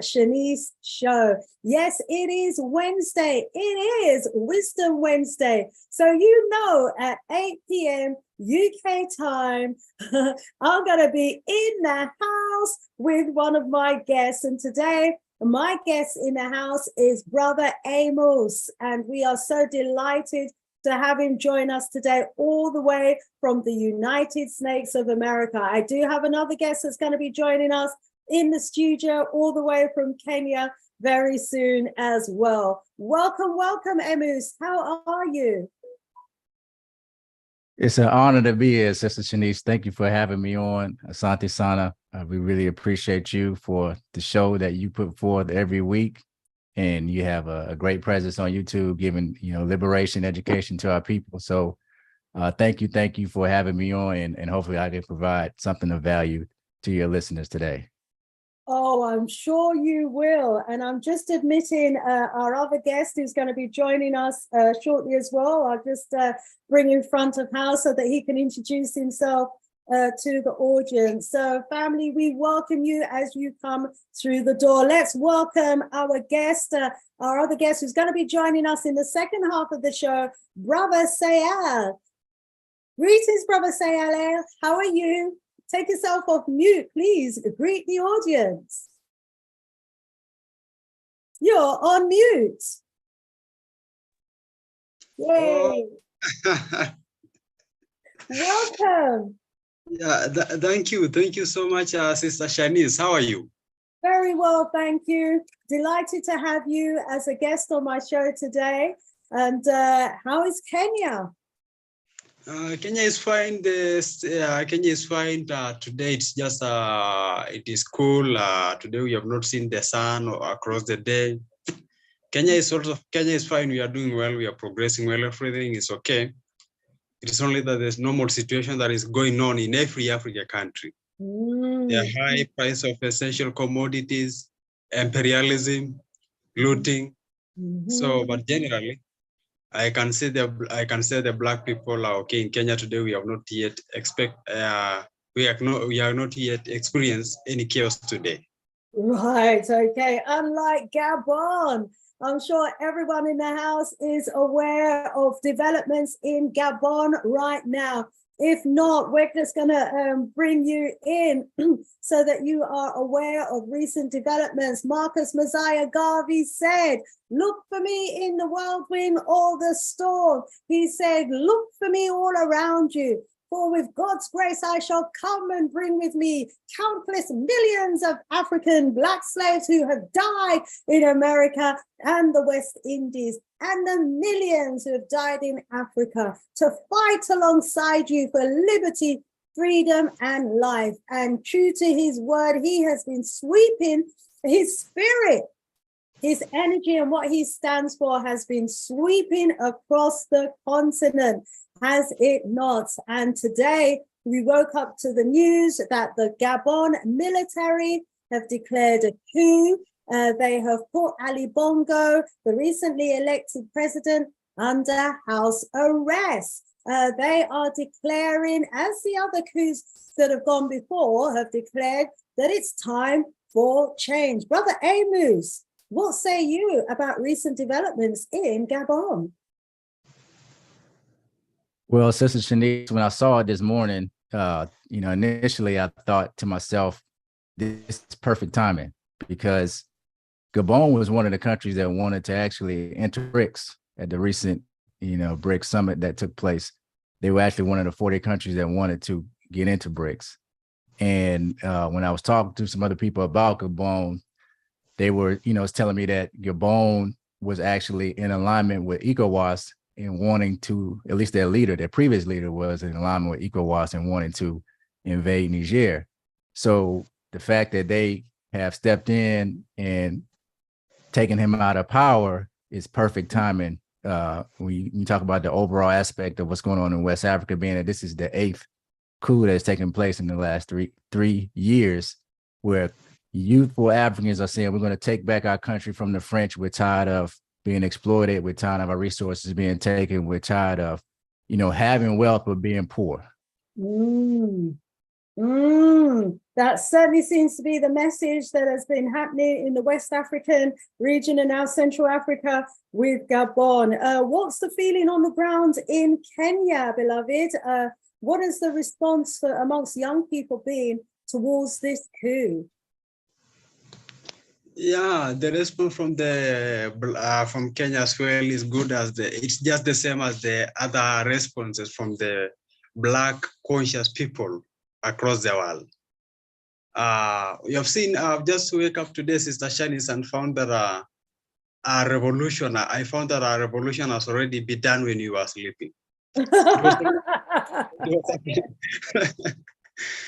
Shanice Show. Yes, it is Wednesday. It is Wisdom Wednesday. So you know at 8 p.m. UK time, I'm going to be in the house with one of my guests. And today, my guest in the house is Brother Amos. And we are so delighted to have him join us today all the way from the United States of America. I do have another guest that's going to be joining us in the studio all the way from Kenya very soon as well. Welcome, welcome, Amos. How are you? It's an honor to be here, Sister Shanice. Thank you for having me on. Asante Sana. We really appreciate you for the show that you put forth every week. And you have a great presence on YouTube, giving liberation, education to our people. So thank you for having me on, and hopefully I can provide something of value to your listeners today. Oh, I'm sure you will. And I'm just admitting our other guest who's going to be joining us shortly as well. I'll just bring in front of house so that he can introduce himself to the audience. So family, we welcome you as you come through the door. Let's welcome our guest, our other guest who's going to be joining us in the second half of the show, Brother Sayal. Greetings, Brother Sayal. How are you? Take yourself off mute, please. Greet the audience. You're on mute. Yay. Oh. Welcome. Yeah, thank you. Thank you so much, Sister Shanice. How are you? Very well, thank you. Delighted to have you as a guest on my show today. And how is Kenya? Kenya is fine. Kenya is fine. Today it's just it is cool. Today we have not seen the sun across the day. Kenya is fine. We are doing well. We are progressing well. Everything is okay. It is only that there's normal situation that is going on in every African country. The high price of essential commodities, imperialism, looting. So, but generally, I can say the black people are okay in Kenya today. We have not yet we are not yet experienced any chaos today. Right. Okay. Unlike Gabon, I'm sure everyone in the house is aware of developments in Gabon right now. If not, we're just going to bring you in so that you are aware of recent developments. Marcus Messiah Garvey said, "Look for me in the whirlwind or the storm." He said, "Look for me all around you. For with God's grace, I shall come and bring with me countless millions of African black slaves who have died in America and the West Indies, and the millions who have died in Africa to fight alongside you for liberty, freedom, and life." And true to his word, he has been sweeping his spirit. His energy and what he stands for has been sweeping across the continent, has it not? And today we woke up to the news that the Gabon military have declared a coup. They have put Ali Bongo, the recently elected president, under house arrest. They are declaring, as the other coups that have gone before have declared, that it's time for change. Brother Amos, what say you about recent developments in Gabon? Well, Sister Shanice, when I saw it this morning, initially I thought to myself, this is perfect timing, because Gabon was one of the countries that wanted to actually enter BRICS at the recent, BRICS summit that took place. They were actually one of the 40 countries that wanted to get into BRICS. And when I was talking to some other people about Gabon, they were, telling me that Gabon was actually in alignment with ECOWAS and wanting to, at least their previous leader was in alignment with ECOWAS and wanting to invade Niger. So the fact that they have stepped in and taken him out of power is perfect timing. When you talk about the overall aspect of what's going on in West Africa, being that this is the 8th coup that's taken place in the last three years, where youthful Africans are saying, we're going to take back our country from the French. We're tired of being exploited. We're tired of our resources being taken. We're tired of, having wealth but being poor. That certainly seems to be the message that has been happening in the West African region and now Central Africa with Gabon. What's the feeling on the ground in Kenya, beloved? What is the response amongst young people been towards this coup? Yeah, the response from Kenya as well is good as it's just the same as the other responses from the Black conscious people across the world. You have seen, I've just wake up today, Sister Shanice, and found that a revolution, I found that a revolution has already been done when you were sleeping.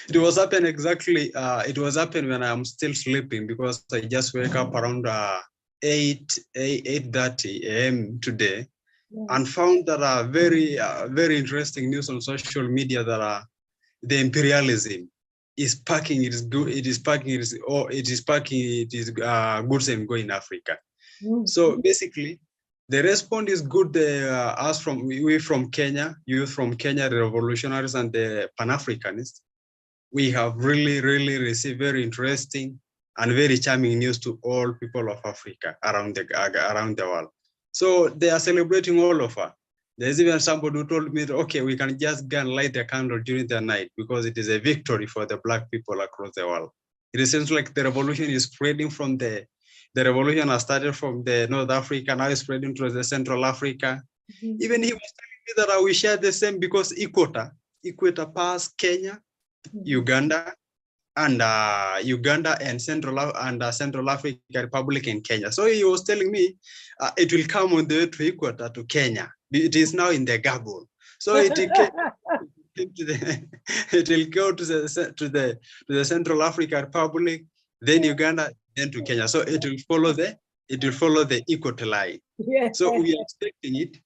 It was happened exactly. It was happened when I'm still sleeping, because I just wake up around 8:30 a.m. today, and found that very interesting news on social media that the imperialism is packing its goods goods and go in Africa. So basically, the response is good. We from Kenya, youth from Kenya, the revolutionaries and the Pan-Africanists, we have really received very interesting and very charming news to all people of Africa around the world. So they are celebrating all over. There's even somebody who told me, okay, we can just go and light the candle during the night because it is a victory for the Black people across the world. It seems like the revolution is spreading from the revolution has started from the North Africa, now it's spreading to the Central Africa. Even he was telling me that we share the same, because Equator passed Kenya, Uganda and Central African Republic and Kenya. So he was telling me it will come on the way to Equator to Kenya. It is now in the Gabon. So it will go to the Central African Republic, then Uganda, then to Kenya. So it will follow the Equator line. Yeah. So we are expecting it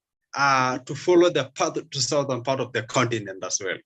to follow the southern part of the continent as well.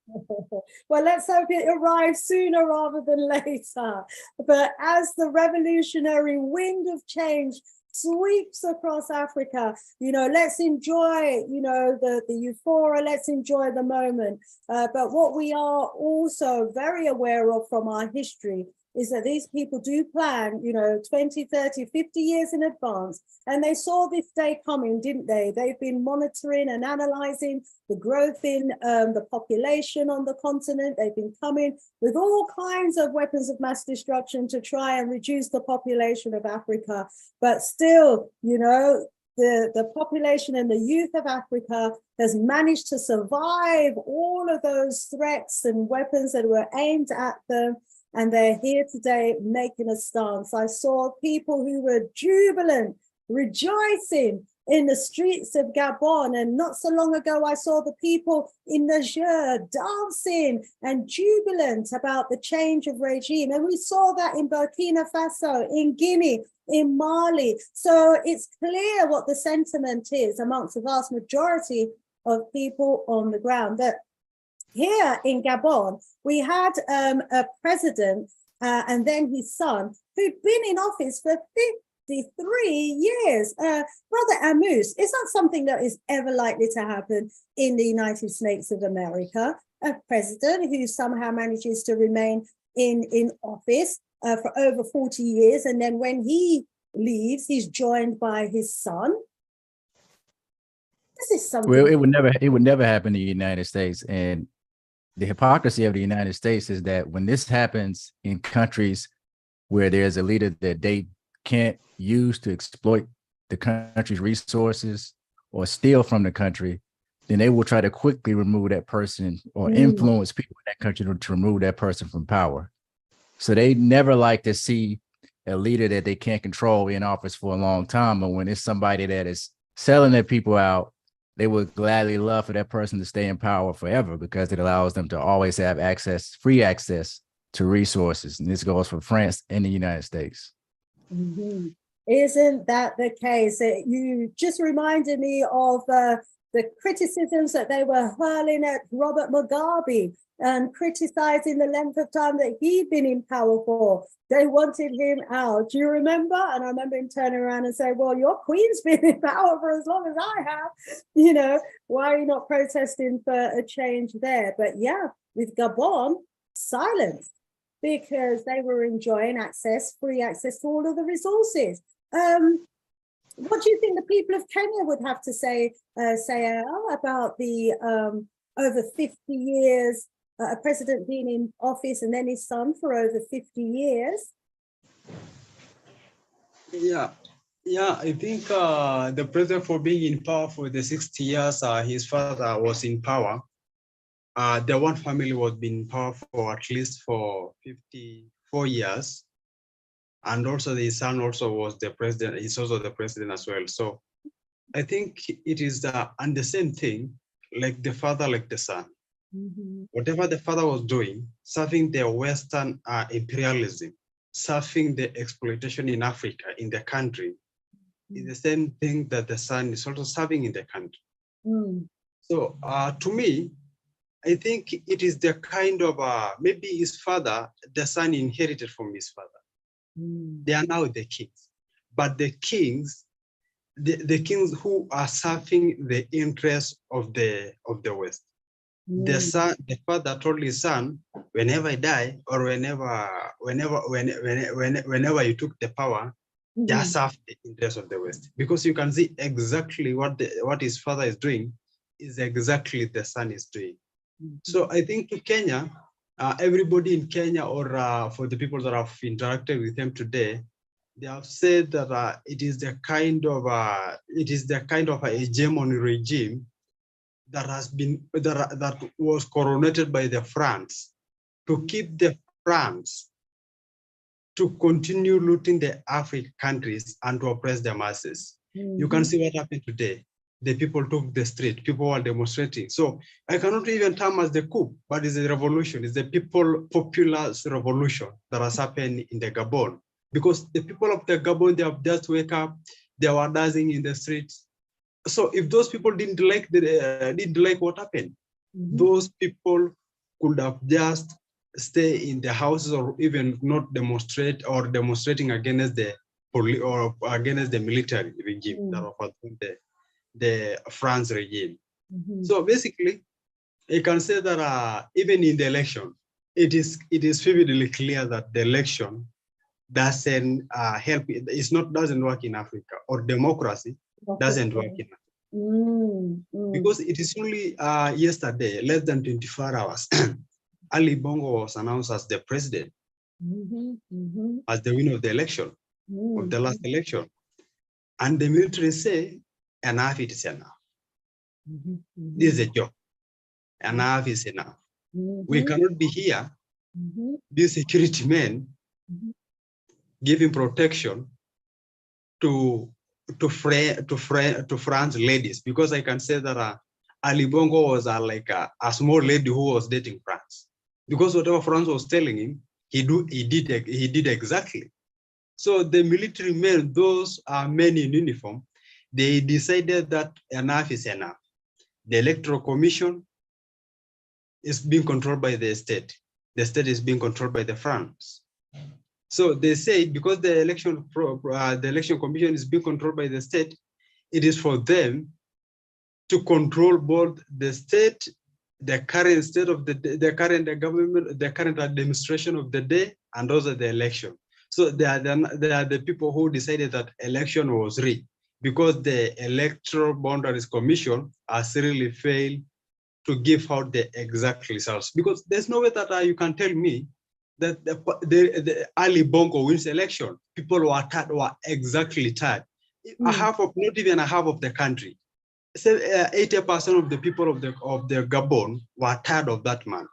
Well, let's hope it arrives sooner rather than later. But as the revolutionary wind of change sweeps across Africa, let's enjoy, the euphoria, let's enjoy the moment. But what we are also very aware of from our history is that these people do plan, 20, 30, 50 years in advance. And they saw this day coming, didn't they? They've been monitoring and analyzing the growth in the population on the continent. They've been coming with all kinds of weapons of mass destruction to try and reduce the population of Africa. But still, the population and the youth of Africa has managed to survive all of those threats and weapons that were aimed at them. And they're here today making a stance. I saw people who were jubilant, rejoicing in the streets of Gabon. And not so long ago, I saw the people in Niger dancing and jubilant about the change of regime. And we saw that in Burkina Faso, in Guinea, in Mali. So it's clear what the sentiment is amongst the vast majority of people on the ground. That here in Gabon, we had a president and then his son who'd been in office for 53 years. Brother Amos, is that something that is ever likely to happen in the United States of America? A president who somehow manages to remain in office for over 40 years, and then when he leaves, he's joined by his son. This is something. Well, it would never happen in the United States. And the hypocrisy of the United States is that when this happens in countries where there's a leader that they can't use to exploit the country's resources or steal from the country, then they will try to quickly remove that person or influence people in that country to remove that person from power. So they never like to see a leader that they can't control in office for a long time. But when it's somebody that is selling their people out, they would gladly love for that person to stay in power forever, because it allows them to always have free access to resources. And this goes for France and the United States. Isn't that the case? You just reminded me of the criticisms that they were hurling at Robert Mugabe and criticizing the length of time that he'd been in power for. They wanted him out. Do you remember? And I remember him turning around and saying, well, your queen's been in power for as long as I have. Why are you not protesting for a change there? But yeah, with Gabon, silenced because they were enjoying free access to all of the resources. What do you think the people of Kenya would have to say about the over 50 years, a president being in office and then his son for over 50 years? Yeah, I think the president for being in power for the 60 years, his father was in power. The one family was been in power for at least for 54 years. And also the son also was the president. He's also the president as well. So I think it is and the same thing, like the father, like the son. Mm-hmm. Whatever the father was doing, serving the Western imperialism, serving the exploitation in Africa, in the country, is the same thing that the son is also serving in the country. Mm. So to me, I think it is the kind of, maybe his father, the son inherited from his father. Mm. They are now the kings. But the kings, the kings who are serving the interests of the West. Mm. The son, the father told his son, whenever I die, or whenever you took the power, just serve the interests of the West. Because you can see exactly what his father is doing is exactly the son is doing. So I think to Kenya, everybody in Kenya, or for the people that have interacted with them today, they have said that it is the kind of a hegemony regime that has been that was coronated by the France to keep the France to continue looting the African countries and to oppress the masses. You can see what happened today. The people took the street, people were demonstrating. So I cannot even term as the coup, but it's a revolution. It's the popular revolution that has happened in the Gabon. Because the people of the Gabon, they have just wake up, they were dancing in the streets. So if those people didn't like what happened, those people could have just stay in the houses or even not demonstrate or demonstrating against the police or against the military regime that was the France regime. So basically, you can say that even in the election, it is vividly clear that the election doesn't help. Doesn't work in Africa, or democracy doesn't work in Africa. Because it is only yesterday, less than 24 hours, Ali Bongo was announced as the president, as the winner of the election, of the last election. And the military say, enough it is enough. This is a joke. Enough is enough. We cannot be here, these security men, giving protection to France ladies, because I can say that Ali Bongo was like a small lady who was dating France, because whatever France was telling him, he did exactly. So the military men, those are men in uniform, they decided that enough is enough. The Electoral Commission is being controlled by the state. The state is being controlled by the France. So they say because the election commission is being controlled by the state, it is for them to control both the state, the current state of the current government, the current administration of the day, and also the election. So they are the people who decided that election was rigged, because the Electoral Boundaries Commission has really failed to give out the exact results. Because there's no way that you can tell me that the Ali Bongo wins election. People were exactly tired. Not even a half of the country. 80% of the people of the Gabon were tired of that man.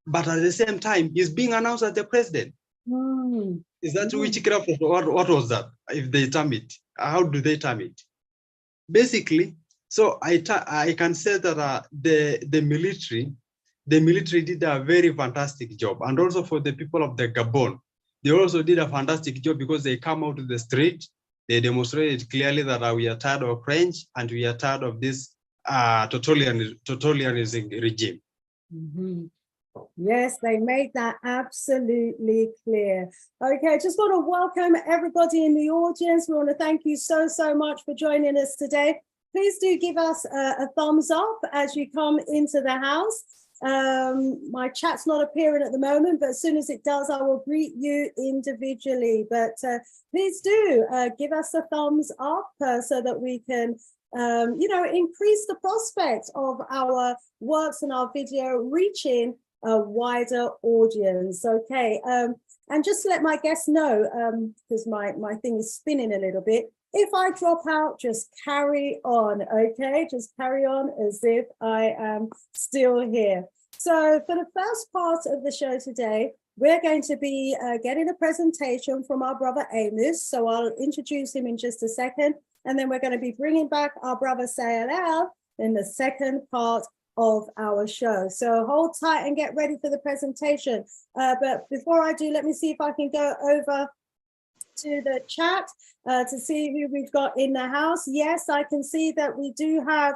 But at the same time, he's being announced as the president. Is that witchcraft? What was that? If they term it, how do they term it? Basically, so I can say that the military did a very fantastic job, and also for the people of the Gabon, they also did a fantastic job, because they come out to the street, they demonstrated clearly that we are tired of French and we are tired of this totalitarianism regime. Yes, they made that absolutely clear. Okay, just want to welcome everybody in the audience. We want to thank you so much for joining us today. Please do give us a thumbs up as you come into the house. My chat's not appearing at the moment, but as soon as it does, I will greet you individually. But please do give us a thumbs up so that we can, increase the prospect of our works and our video reaching a wider audience. Okay. And just to let my guests know, because my thing is spinning a little bit, if I drop out, just carry on, okay? Just carry on as if I am still here. So for the first part of the show today, we're going to be getting a presentation from our brother Amos. So I'll introduce him in just a second. And then we're going to be bringing back our brother Sayalel in the second part of our show. So hold tight and get ready for the presentation. But before I do, let me see if I can go over to the chat to see who we've got in the house. Yes, I can see that we do have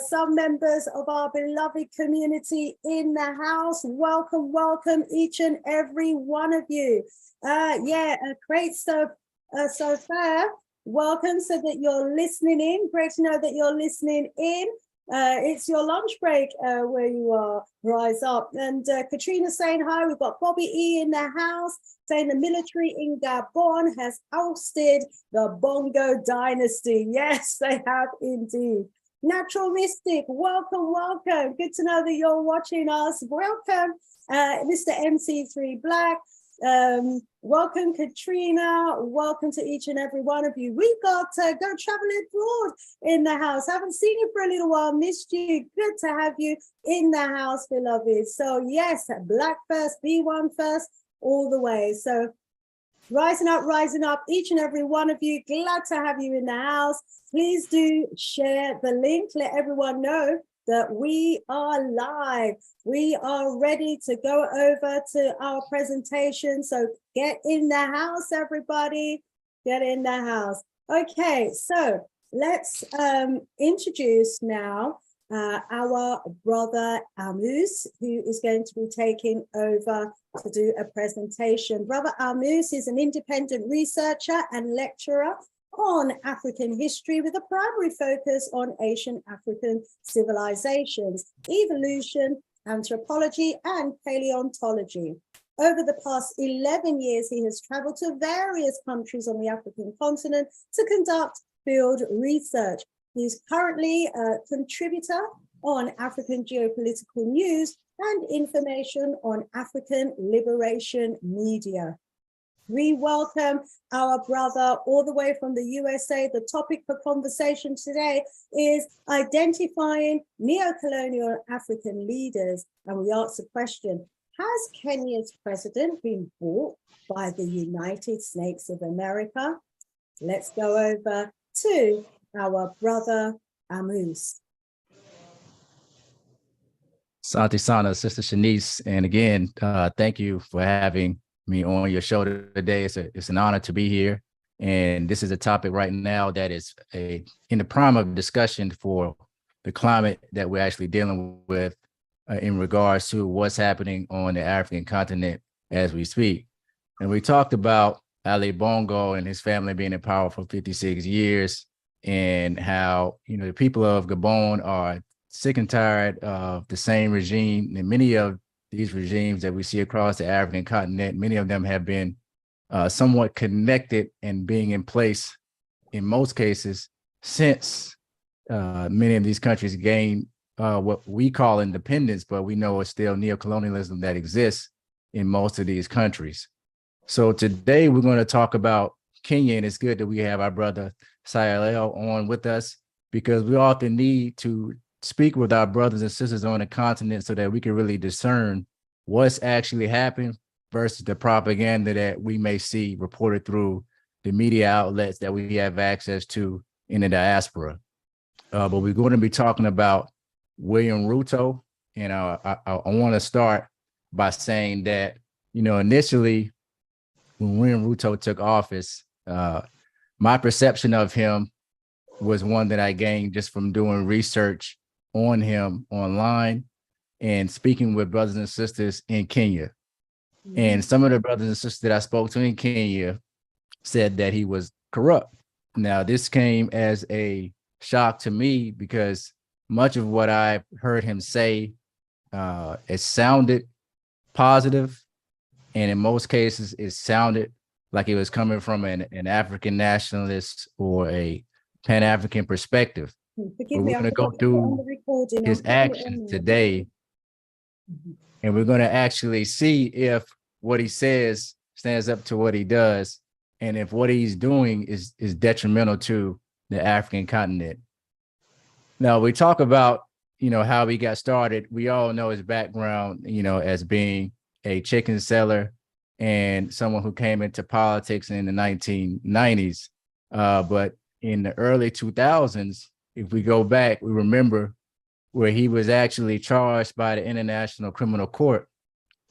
some members of our beloved community in the house. Welcome, welcome each and every one of you. Great stuff so far. Welcome, so that you're listening in. Great to know that you're listening in. It's your lunch break where you are. Rise up. And Katrina saying hi. We've got Bobby E in the house saying the military in Gabon has ousted the Bongo dynasty. Yes, they have indeed. Natural Mystic, welcome, welcome. Good to know that you're watching us. Welcome, Mr. MC3 Black. Welcome, Katrina. Welcome to each and every one of you. We've got Go Traveling Abroad in the house. Haven't seen you for a little while. Missed you. Good to have you in the house, beloved. So yes, Black first, B1 first, all the way. So rising up, each and every one of you. Glad to have you in the house. Please do share the link. Let everyone know that we are live. We are ready to go over to our presentation. So get in the house, everybody. Get in the house. Okay, so let's introduce now our brother Amos, who is going to be taking over to do a presentation. Brother Amos is an independent researcher and lecturer on African history with a primary focus on Asian African civilizations, evolution, anthropology, and paleontology. Over the past 11 years, he has traveled to various countries on the African continent to conduct field research. He's currently a contributor on African geopolitical news and information on African liberation media. We welcome our brother all the way from the USA. The topic for conversation today is identifying neo-colonial African leaders. And we ask the question, has Kenya's president been bought by the United States of America? Let's go over to our brother Amos. Santi Sana, Sister Shanice. And again, thank you for having me on your show today. It's an honor to be here. And this is a topic right now that is in the prime of discussion for the climate that we're actually dealing with in regards to what's happening on the African continent as we speak. And we talked about Ali Bongo and his family being in power for 56 years and how, the people of Gabon are sick and tired of the same regime. And many of these regimes that we see across the African continent, many of them have been somewhat connected and being in place in most cases since many of these countries gained what we call independence, but we know it's still neo-colonialism that exists in most of these countries. So today we're going to talk about Kenya, and it's good that we have our brother Sayalel on with us, because we often need to speak with our brothers and sisters on the continent so that we can really discern what's actually happened versus the propaganda that we may see reported through the media outlets that we have access to in the diaspora. But we're going to be talking about William Ruto. And I want to start by saying that, initially when William Ruto took office, my perception of him was one that I gained just from doing research on him online and speaking with brothers and sisters in Kenya. Mm-hmm. And some of the brothers and sisters that I spoke to in Kenya said that he was corrupt. Now, this came as a shock to me because much of what I heard him say it sounded positive, and in most cases, it sounded like it was coming from an African nationalist or a Pan-African perspective. Forgive But me, we're I going to go forgot to put on the through recording. his I'm putting it on actions now. today, and we're going to actually see if what he says stands up to what he does, and if what he's doing is detrimental to the African continent. Now, we talk about, how he got started. We all know his background, as being a chicken seller and someone who came into politics in the 1990s. But in the early 2000s, if we go back, we remember where he was actually charged by the International Criminal Court,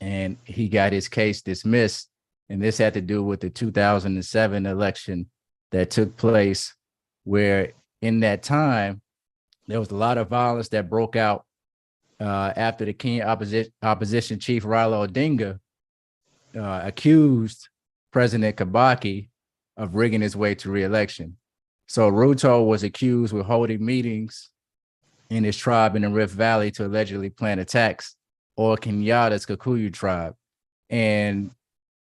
and he got his case dismissed. And this had to do with the 2007 election that took place, where in that time, there was a lot of violence that broke out after the Kenyan opposition chief Raila Odinga accused President Kibaki of rigging his way to re-election. So Ruto was accused with holding meetings in his tribe in the Rift Valley to allegedly plan attacks on Kenyatta's Kikuyu tribe. And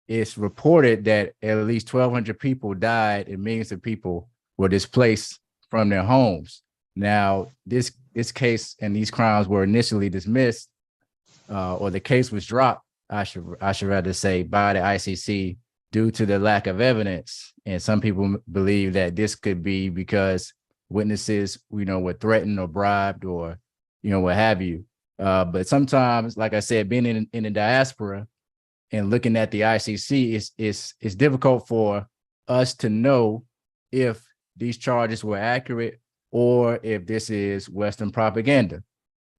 it's reported that at least 1,200 people died and millions of people were displaced from their homes. Now, this case and these crimes were initially dismissed, or the case was dropped, I should rather say, by the ICC due to the lack of evidence. And some people believe that this could be because witnesses, were threatened or bribed or, what have you. But sometimes, like I said, being in the diaspora and looking at the ICC, it's difficult for us to know if these charges were accurate or if this is Western propaganda.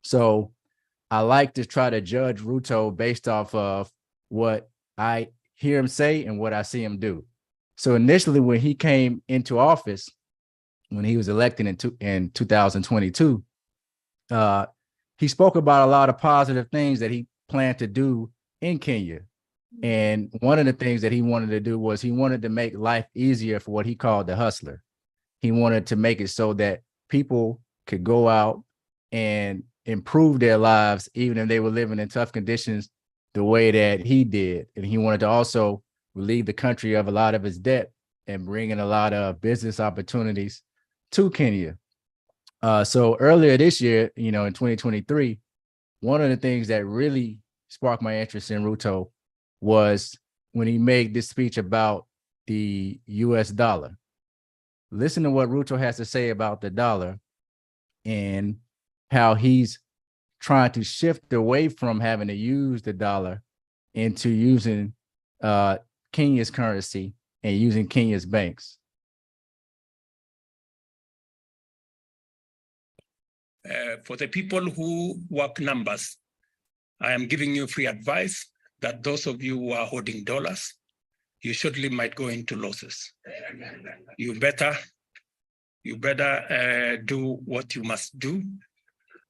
So I like to try to judge Ruto based off of what I hear him say and what I see him do. So initially, when he came into office, when he was elected in 2022, he spoke about a lot of positive things that he planned to do in Kenya. And one of the things that he wanted to do was he wanted to make life easier for what he called the hustler. He wanted to make it so that people could go out and improve their lives, even if they were living in tough conditions the way that he did. And he wanted to also relieve the country of a lot of its debt and bring in a lot of business opportunities to Kenya. So earlier this year, in 2023, one of the things that really sparked my interest in Ruto was when he made this speech about the US dollar. Listen to what Ruto has to say about the dollar and how he's trying to shift away from having to use the dollar into using Kenya's currency and using Kenya's banks. For the people who work numbers, I am giving you free advice that those of you who are holding dollars, you surely might go into losses. You better do what you must do,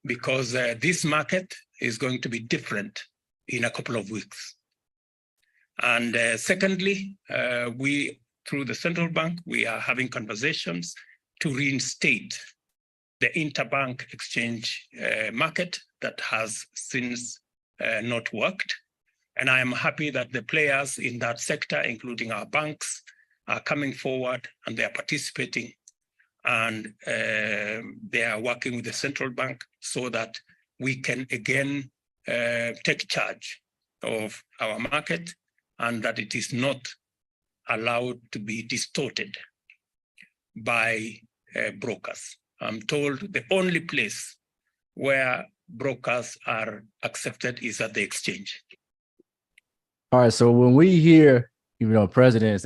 because this market is going to be different in a couple of weeks. And secondly, we, through the central bank, we are having conversations to reinstate the interbank exchange market that has since not worked. And I am happy that the players in that sector, including our banks, are coming forward and they are participating. And they are working with the central bank so that we can again take charge of our market and that it is not allowed to be distorted by brokers. I'm told the only place where brokers are accepted is at the exchange. All right, so when we hear, presidents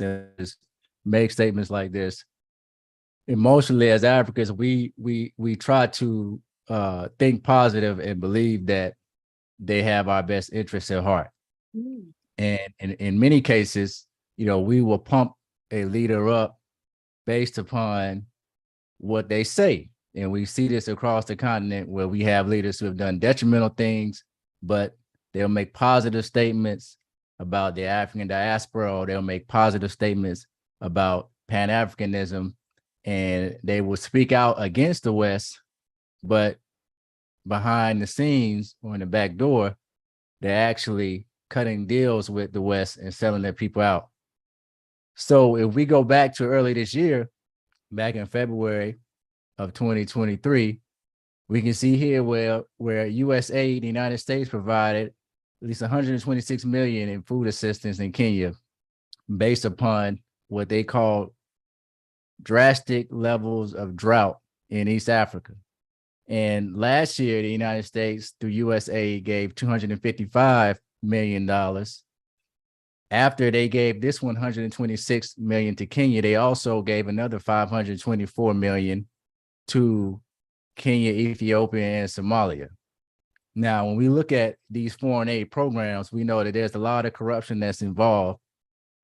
make statements like this, emotionally as Africans, we try to think positive and believe that they have our best interests at heart. And in many cases, we will pump a leader up based upon what they say. And we see this across the continent where we have leaders who have done detrimental things, but they'll make positive statements about the African diaspora, or they'll make positive statements about Pan-Africanism, and they will speak out against the West, but behind the scenes or in the back door, they're actually cutting deals with the West and selling their people out. So if we go back to early this year, back in February of 2023, we can see here where USA, the United States, provided at least 126 million in food assistance in Kenya based upon what they call drastic levels of drought in East Africa. And last year, the United States, through USA, gave $255 million. After they gave this 126 million to Kenya, they also gave another 524 million to Kenya, Ethiopia, and Somalia. Now, when we look at these foreign aid programs, we know that there's a lot of corruption that's involved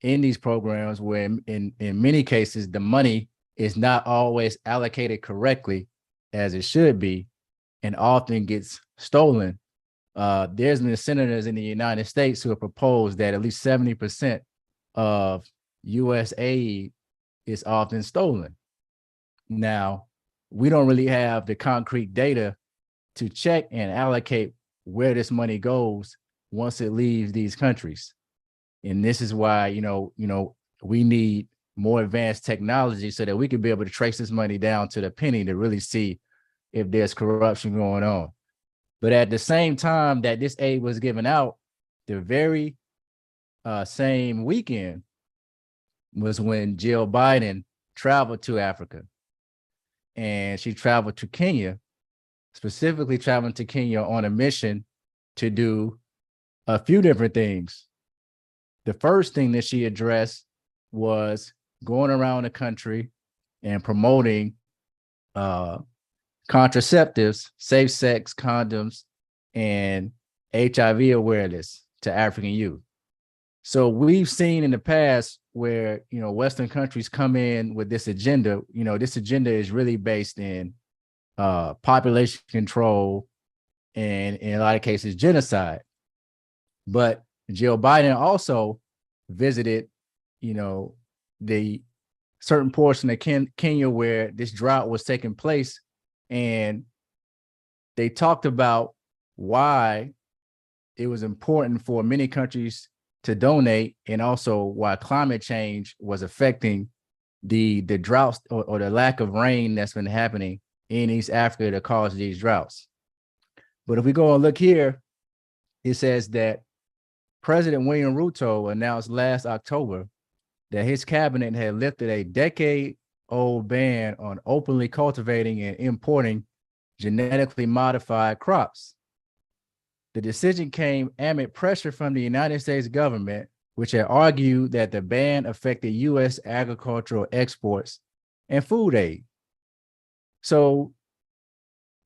in these programs, where in many cases, the money is not always allocated correctly as it should be, and often gets stolen. There's been senators in the United States who have proposed that at least 70% of US aid is often stolen. Now, we don't really have the concrete data to check and allocate where this money goes once it leaves these countries. And this is why, we need more advanced technology so that we can be able to trace this money down to the penny to really see if there's corruption going on. But at the same time that this aid was given out, the very same weekend was when Jill Biden traveled to Africa. And she traveled to Kenya, specifically traveling to Kenya on a mission to do a few different things. The first thing that she addressed was going around the country and promoting contraceptives, safe sex, condoms, and HIV awareness to African youth. So we've seen in the past where, Western countries come in with this agenda. This agenda is really based in population control and, in a lot of cases, genocide. But Jill Biden also visited, the certain portion of Kenya where this drought was taking place. And they talked about why it was important for many countries to donate, and also why climate change was affecting the droughts or the lack of rain that's been happening in East Africa to cause these droughts. But if we go and look here, it says that President William Ruto announced last October that his cabinet had lifted a decade-old ban on openly cultivating and importing genetically modified crops. The decision came amid pressure from the United States government, which had argued that the ban affected U.S. agricultural exports and food aid. So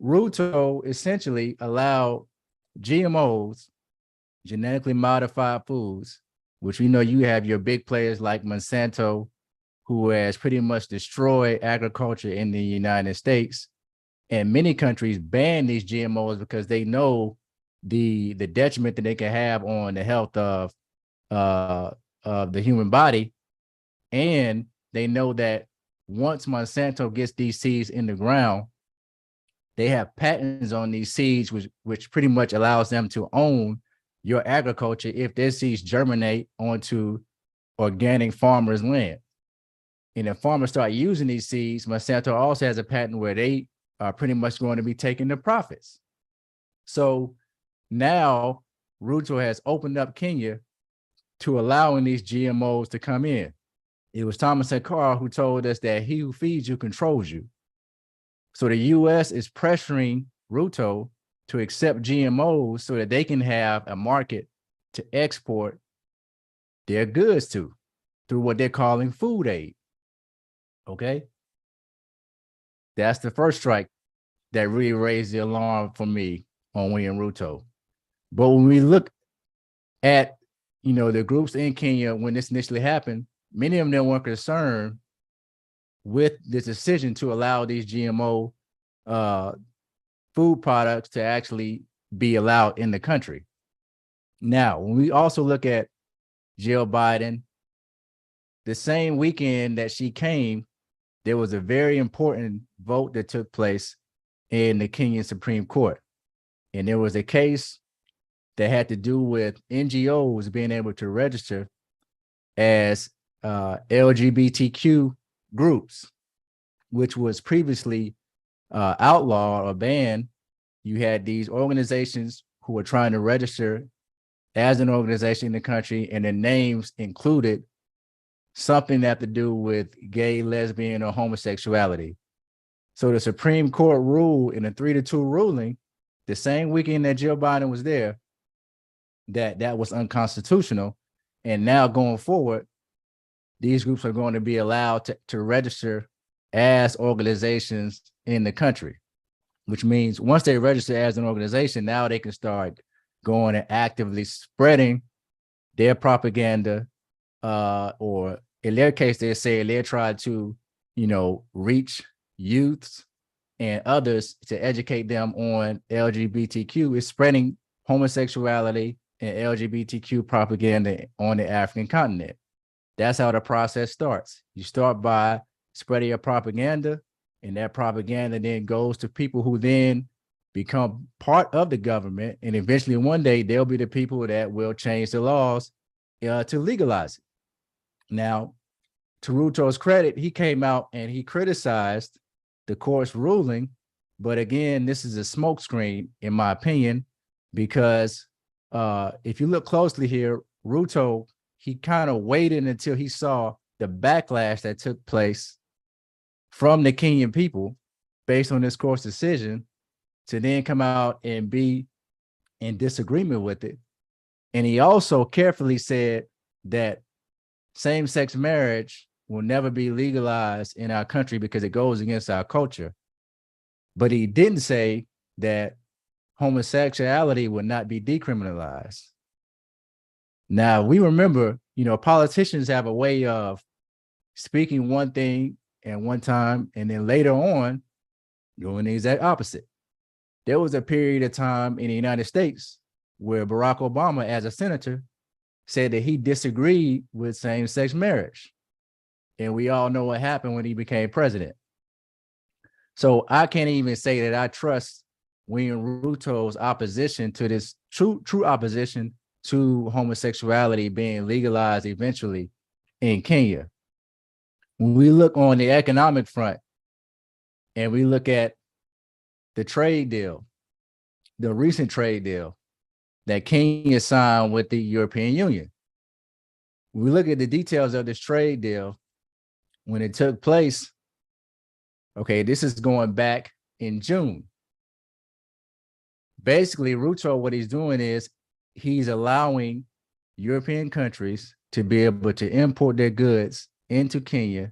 Ruto essentially allowed GMOs, genetically modified foods, which we know you have your big players like Monsanto, who has pretty much destroyed agriculture in the United States. And many countries ban these GMOs because they know the detriment that they can have on the health of the human body. And they know that once Monsanto gets these seeds in the ground, they have patents on these seeds, which pretty much allows them to own your agriculture if their seeds germinate onto organic farmers' land. And if farmers start using these seeds, Monsanto also has a patent where they are pretty much going to be taking the profits. So now Ruto has opened up Kenya to allowing these GMOs to come in. It was Thomas Sankara who told us that he who feeds you controls you. So the US is pressuring Ruto to accept GMOs so that they can have a market to export their goods to through what they're calling food aid. Okay. That's the first strike that really raised the alarm for me on William Ruto. But when we look at, the groups in Kenya, when this initially happened, many of them weren't concerned with this decision to allow these GMO food products to actually be allowed in the country. Now, when we also look at Jill Biden, the same weekend that she came, there was a very important vote that took place in the Kenyan Supreme Court. And there was a case that had to do with NGOs being able to register as LGBTQ groups, which was previously outlawed or banned. You had these organizations who were trying to register as an organization in the country, and the names included something that had to do with gay, lesbian, or homosexuality. So the Supreme Court ruled in a 3-2 ruling, the same weekend that Joe Biden was there, that was unconstitutional. And now going forward, these groups are going to be allowed to register as organizations in the country, which means once they register as an organization, now they can start going and actively spreading their propaganda, or in their case, they say they're trying to, reach youths and others to educate them on LGBTQ. Is spreading homosexuality and LGBTQ propaganda on the African continent. That's how the process starts. You start by spreading your propaganda, and that propaganda then goes to people who then become part of the government. And eventually one day they'll be the people that will change the laws to legalize it. Now, to Ruto's credit, he came out and he criticized the court's ruling. But again, this is a smokescreen, in my opinion, because if you look closely here, Ruto, he kind of waited until he saw the backlash that took place from the Kenyan people based on this court's decision to then come out and be in disagreement with it. And he also carefully said that same-sex marriage will never be legalized in our country because it goes against our culture. But he didn't say that homosexuality would not be decriminalized. Now, we remember, politicians have a way of speaking one thing at one time and then later on doing the exact opposite. There was a period of time in the United States where Barack Obama, as a senator, said that he disagreed with same-sex marriage. And we all know what happened when he became president. So I can't even say that I trust William Ruto's opposition to this true opposition to homosexuality being legalized eventually in Kenya. When we look on the economic front and we look at the trade deal, the recent trade deal that Kenya signed with the European Union, when we look at the details of this trade deal, when it took place, okay, this is going back in June. Basically, Ruto, what he's doing is he's allowing European countries to be able to import their goods into Kenya.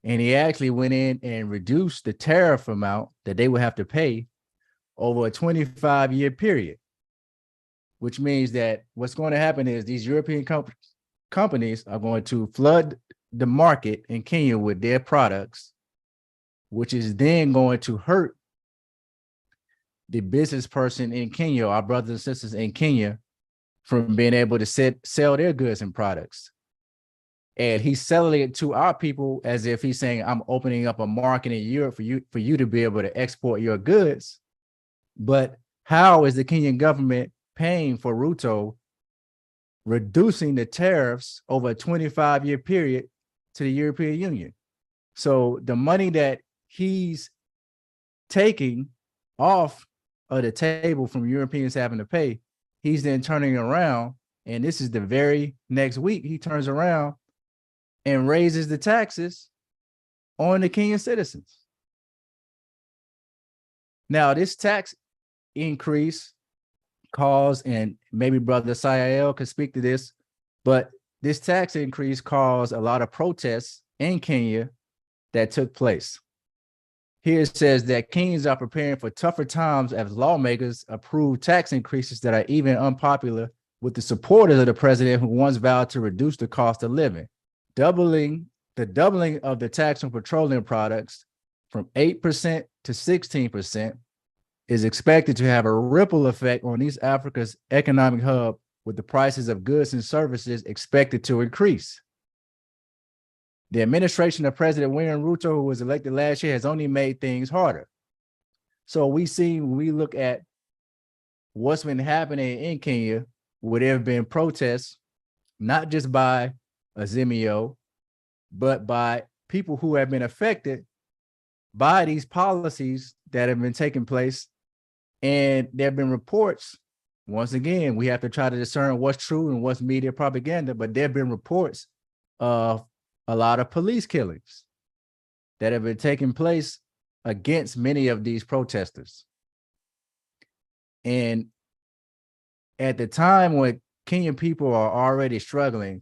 And he actually went in and reduced the tariff amount that they would have to pay over a 25-year period, which means that what's going to happen is these European companies are going to flood the market in Kenya with their products, which is then going to hurt the business person in Kenya, our brothers and sisters in Kenya, from being able to sell their goods and products. And he's selling it to our people as if he's saying, I'm opening up a market in Europe for you to be able to export your goods. But how is the Kenyan government paying for Ruto reducing the tariffs over a 25-year period to the European Union? So the money that he's taking off of the table from Europeans having to pay, he's then turning around, and this is the very next week, he turns around and raises the taxes on the Kenyan citizens. Now, this tax increase caused, and maybe Brother Sayael could speak to this, but this tax increase caused a lot of protests in Kenya that took place. Here it says that Kenyans are preparing for tougher times as lawmakers approve tax increases that are even unpopular with the supporters of the president who once vowed to reduce the cost of living. The doubling of the tax on petroleum products from 8% to 16% is expected to have a ripple effect on East Africa's economic hub, with the prices of goods and services expected to increase. The administration of President William Ruto, who was elected last year, has only made things harder. So we see, when we look at what's been happening in Kenya, where there have been protests, not just by Azimio, but by people who have been affected by these policies that have been taking place. And there have been reports, once again, we have to try to discern what's true and what's media propaganda, but there have been reports of a lot of police killings that have been taking place against many of these protesters. And at the time when Kenyan people are already struggling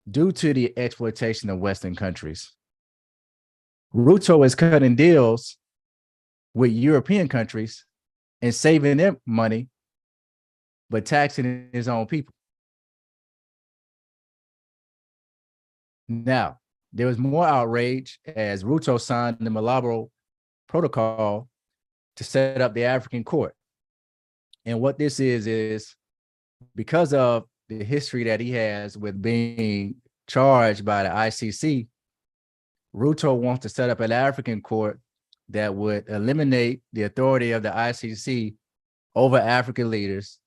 due to the exploitation of Western countries, Ruto is cutting deals with European countries and saving them money, but taxing his own people. Now, there was more outrage as Ruto signed the Malabo Protocol to set up the African court. And what this is because of the history that he has with being charged by the ICC, Ruto wants to set up an African court that would eliminate the authority of the ICC over African leaders,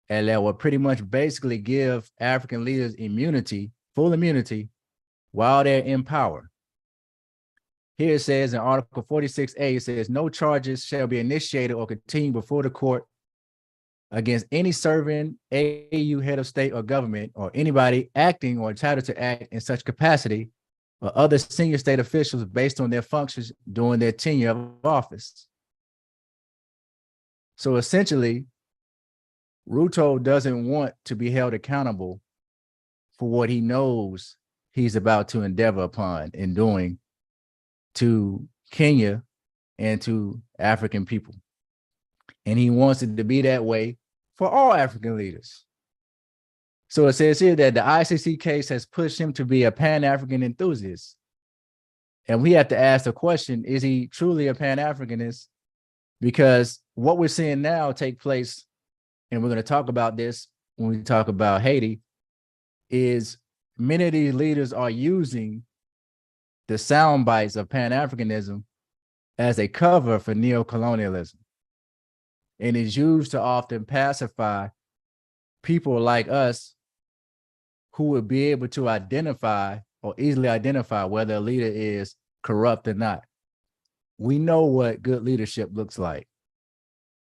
and that would pretty much basically give African leaders immunity, full immunity, while they're in power. Here it says in Article 46A, it says, no charges shall be initiated or continued before the court against any serving AU head of state or government or anybody acting or entitled to act in such capacity or other senior state officials based on their functions during their tenure of office. So essentially, Ruto doesn't want to be held accountable for what he knows he's about to endeavor upon in doing to Kenya and to African people. And he wants it to be that way for all African leaders. So it says here that the ICC case has pushed him to be a Pan-African enthusiast. And we have to ask the question, is he truly a Pan-Africanist? Because what we're seeing now take place, and we're going to talk about this when we talk about Haiti, is many of these leaders are using the sound bites of Pan-Africanism as a cover for neo-colonialism. And is used to often pacify people like us who would be able to identify or easily identify whether a leader is corrupt or not. We know what good leadership looks like.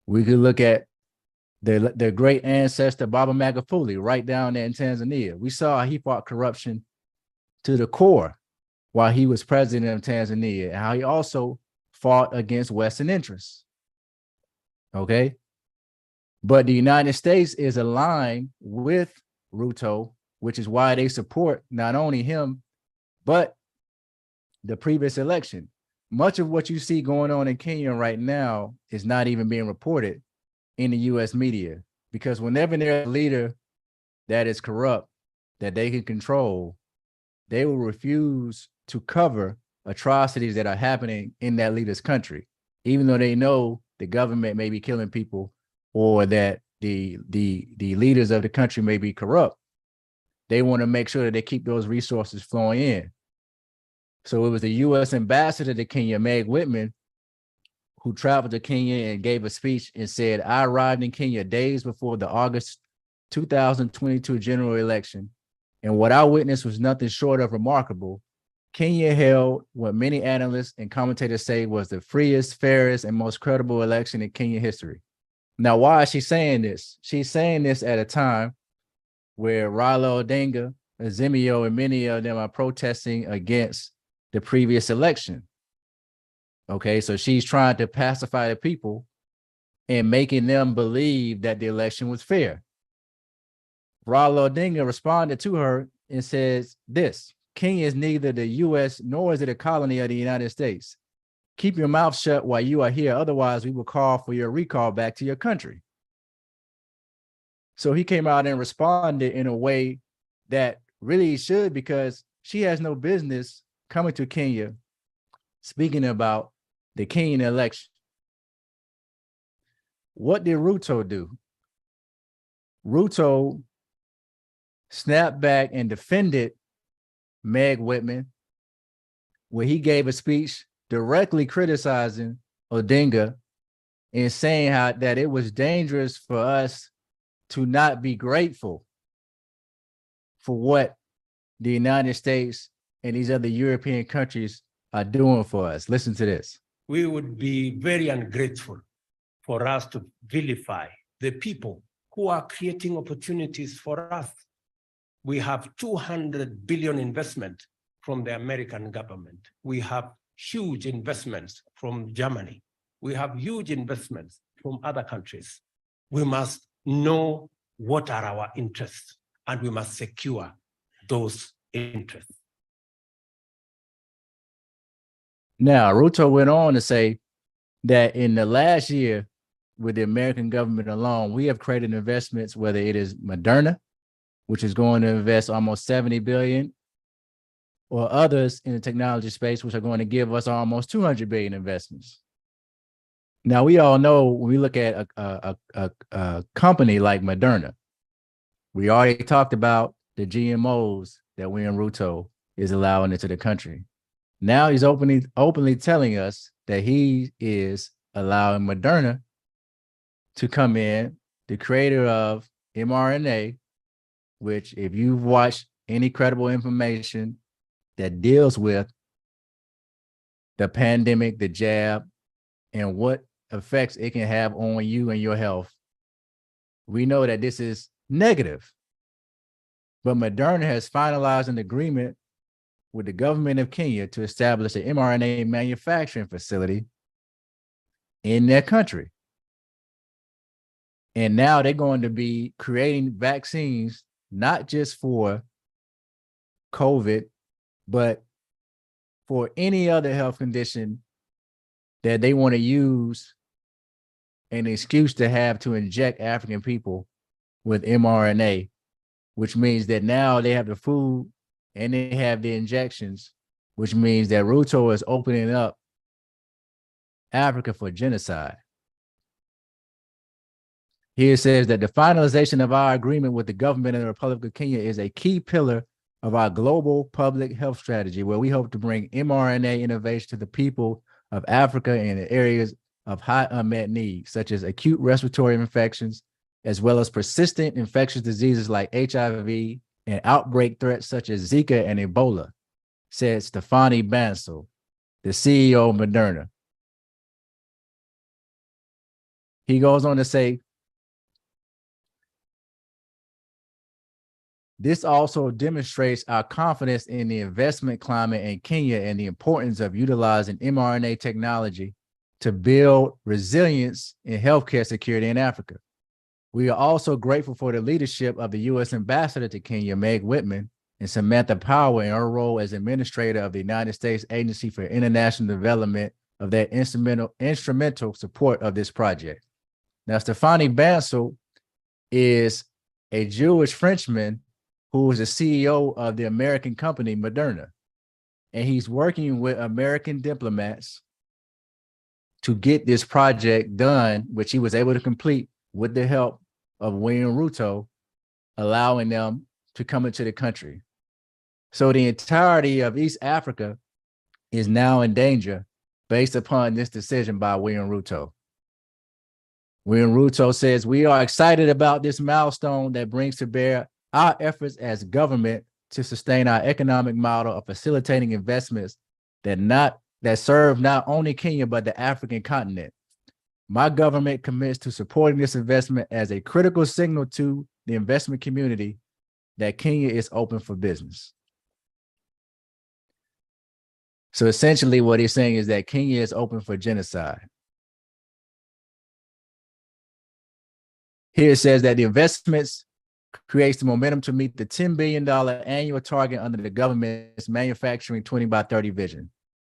We could look at their great ancestor, Baba Magufuli, right down there in Tanzania. We saw he fought corruption to the core while he was president of Tanzania, and how he also fought against Western interests. Okay. But the United States is aligned with Ruto, which is why they support not only him, but the previous election. Much of what you see going on in Kenya right now is not even being reported in the US media, because whenever there's a leader that is corrupt, that they can control, they will refuse to cover atrocities that are happening in that leader's country, even though they know the government may be killing people or that the leaders of the country may be corrupt. They want to make sure that they keep those resources flowing in. So it was the U.S. ambassador to Kenya, Meg Whitman, who traveled to Kenya and gave a speech and said, I arrived in Kenya days before the August 2022 general election, and what I witnessed was nothing short of remarkable. Kenya held what many analysts and commentators say was the freest, fairest, and most credible election in Kenyan history. Now, why is she saying this? She's saying this at a time where Raila Odinga, Azimio, and many of them are protesting against the previous election. Okay, so she's trying to pacify the people and making them believe that the election was fair. Raila Odinga responded to her and says this: Kenya is neither the U.S. nor is it a colony of the United States. Keep your mouth shut while you are here. Otherwise, we will call for your recall back to your country. So he came out and responded in a way that really should, because she has no business coming to Kenya speaking about the Kenyan election. What did Ruto do? Ruto snapped back and defended Meg Whitman, where he gave a speech directly criticizing Odinga in saying how that it was dangerous for us to not be grateful for what the United States and these other European countries are doing for us. Listen to this. We would be very ungrateful for us to vilify the people who are creating opportunities for us. We have 200 billion investment from the American government. We have huge investments from Germany. We have huge investments from other countries. We must know what are our interests, and we must secure those interests. Now, Ruto went on to say that in the last year, with the American government alone, we have created investments, whether it is Moderna, which is going to invest almost 70 billion, or others in the technology space, which are going to give us almost 200 billion investments. Now, we all know when we look at a company like Moderna, we already talked about the GMOs that William Ruto is allowing into the country. Now he's openly telling us that he is allowing Moderna to come in, the creator of mRNA, which if you've watched any credible information that deals with the pandemic, the jab, and what effects it can have on you and your health, we know that this is negative. But Moderna has finalized an agreement with the government of Kenya to establish an mRNA manufacturing facility in their country. And now they're going to be creating vaccines, not just for COVID, but for any other health condition that they want to use an excuse to have to inject African people with mRNA, which means that now they have the food and they have the injections, which means that Ruto is opening up Africa for genocide. Here it says that the finalization of our agreement with the government of the Republic of Kenya is a key pillar of our global public health strategy, where we hope to bring mRNA innovation to the people of Africa in areas of high unmet need, such as acute respiratory infections, as well as persistent infectious diseases like HIV and outbreak threats such as Zika and Ebola, said Stefani Bansal, the CEO of Moderna. He goes on to say, this also demonstrates our confidence in the investment climate in Kenya and the importance of utilizing mRNA technology to build resilience in healthcare security in Africa. We are also grateful for the leadership of the U.S. Ambassador to Kenya, Meg Whitman, and Samantha Power in her role as administrator of the United States Agency for International Development of their instrumental support of this project. Now, Stefani Bansal is a Jewish Frenchman who is the CEO of the American company Moderna. And he's working with American diplomats to get this project done, which he was able to complete with the help of William Ruto, allowing them to come into the country. So the entirety of East Africa is now in danger based upon this decision by William Ruto. William Ruto says, we are excited about this milestone that brings to bear our efforts as government to sustain our economic model of facilitating investments that serve not only Kenya, but the African continent. My government commits to supporting this investment as a critical signal to the investment community that Kenya is open for business. So essentially what he's saying is that Kenya is open for genocide. Here it says that the investments creates the momentum to meet the $10 billion annual target under the government's manufacturing 20 by 30 vision,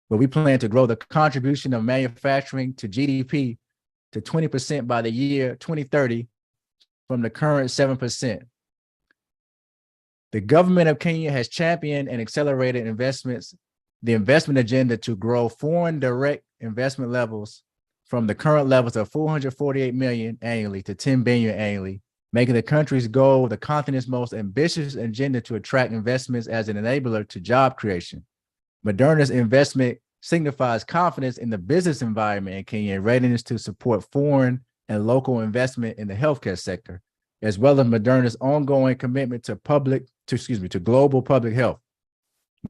where we plan to grow the contribution of manufacturing to GDP to 20% by the year 2030 from the current 7%. The government of Kenya has championed and accelerated the investment agenda to grow foreign direct investment levels from the current levels of 448 million annually to 10 billion annually, making the country's goal the continent's most ambitious agenda to attract investments as an enabler to job creation. Moderna's investment signifies confidence in the business environment in Kenya and readiness to support foreign and local investment in the healthcare sector, as well as Moderna's ongoing commitment to global public health.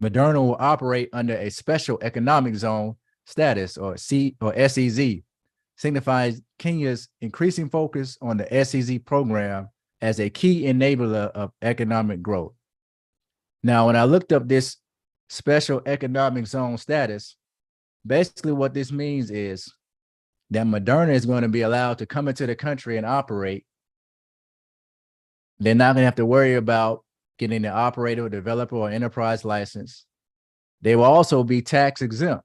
Moderna will operate under a special economic zone status, or SEZ, signifies Kenya's increasing focus on the SEZ program as a key enabler of economic growth. Now, when I looked up this special economic zone status, basically what this means is that Moderna is going to be allowed to come into the country and operate. They're not going to have to worry about getting an operator, developer, or enterprise license. They will also be tax exempt,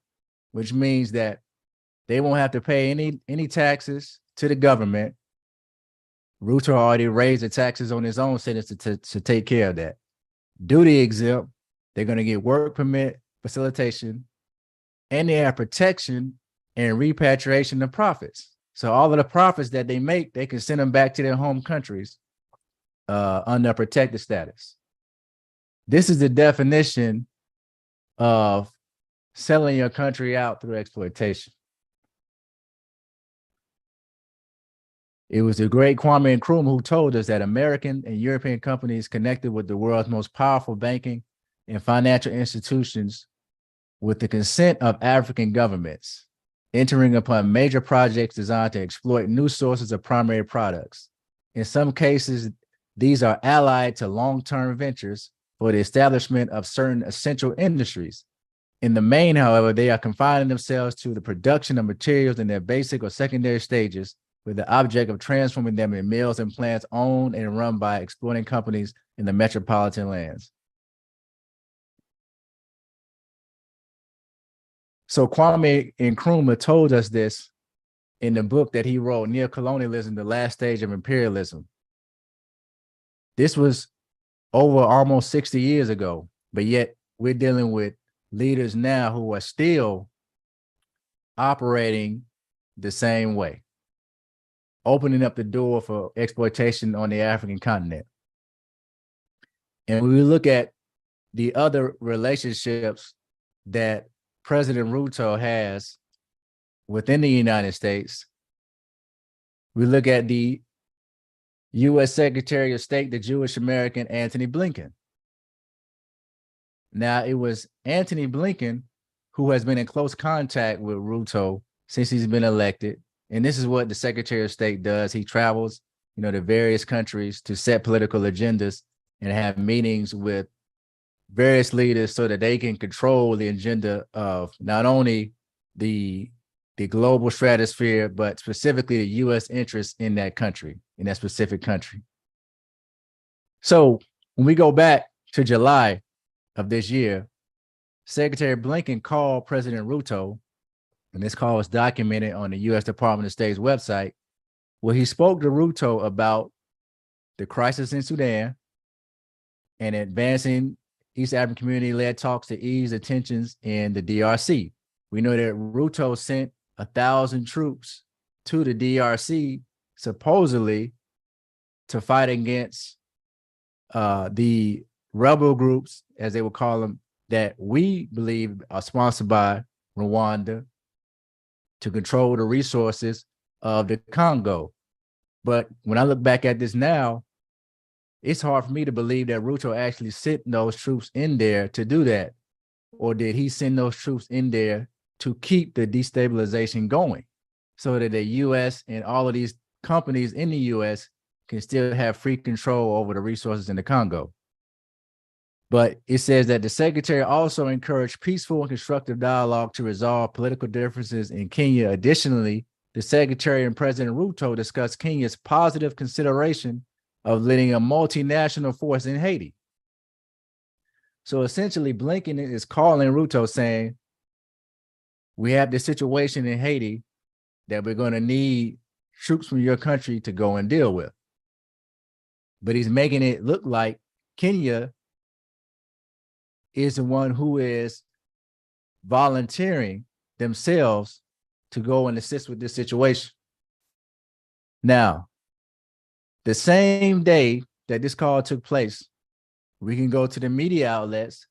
which means that they won't have to pay any taxes to the government. Ruto already raised the taxes on his own citizens to take care of that. Duty exempt, they're going to get work permit facilitation, and they have protection and repatriation of profits. So all of the profits that they make, they can send them back to their home countries under protected status. This is the definition of selling your country out through exploitation. It was the great Kwame Nkrumah who told us that American and European companies connected with the world's most powerful banking and financial institutions with the consent of African governments, entering upon major projects designed to exploit new sources of primary products. In some cases, these are allied to long-term ventures for the establishment of certain essential industries. In the main, however, they are confining themselves to the production of materials in their basic or secondary stages with the object of transforming them in mills and plants owned and run by exploiting companies in the metropolitan lands. So Kwame Nkrumah told us this in the book that he wrote, Neo-Colonialism, The Last Stage of Imperialism. This was over almost 60 years ago, but yet we're dealing with leaders now who are still operating the same way, opening up the door for exploitation on the African continent. And when we look at the other relationships that President Ruto has within the United States, we look at the U.S. Secretary of State, the Jewish American Antony Blinken. Now, it was Antony Blinken who has been in close contact with Ruto since he's been elected. And this is what the Secretary of State does. He travels, to various countries to set political agendas and have meetings with various leaders so that they can control the agenda of not only the global stratosphere, but specifically the U.S. interests in that country, in that specific country. So when we go back to July of this year, Secretary Blinken called President Ruto, and this call was documented on the U.S. Department of State's website, where he spoke to Ruto about the crisis in Sudan and advancing East African community-led talks to ease the tensions in the DRC. We know that Ruto sent 1,000 troops to the DRC, supposedly to fight against the rebel groups, as they would call them, that we believe are sponsored by Rwanda to control the resources of the Congo. But when I look back at this now, it's hard for me to believe that Ruto actually sent those troops in there to do that. Or did he send those troops in there to keep the destabilization going so that the U.S. and all of these companies in the U.S. can still have free control over the resources in the Congo? But it says that the secretary also encouraged peaceful and constructive dialogue to resolve political differences in Kenya. Additionally, the secretary and President Ruto discussed Kenya's positive consideration of leading a multinational force in Haiti. So essentially, Blinken is calling Ruto saying, we have this situation in Haiti that we're going to need troops from your country to go and deal with. But he's making it look like Kenya is the one who is volunteering themselves to go and assist with this situation. Now, the same day that this call took place, we can go to the media outlets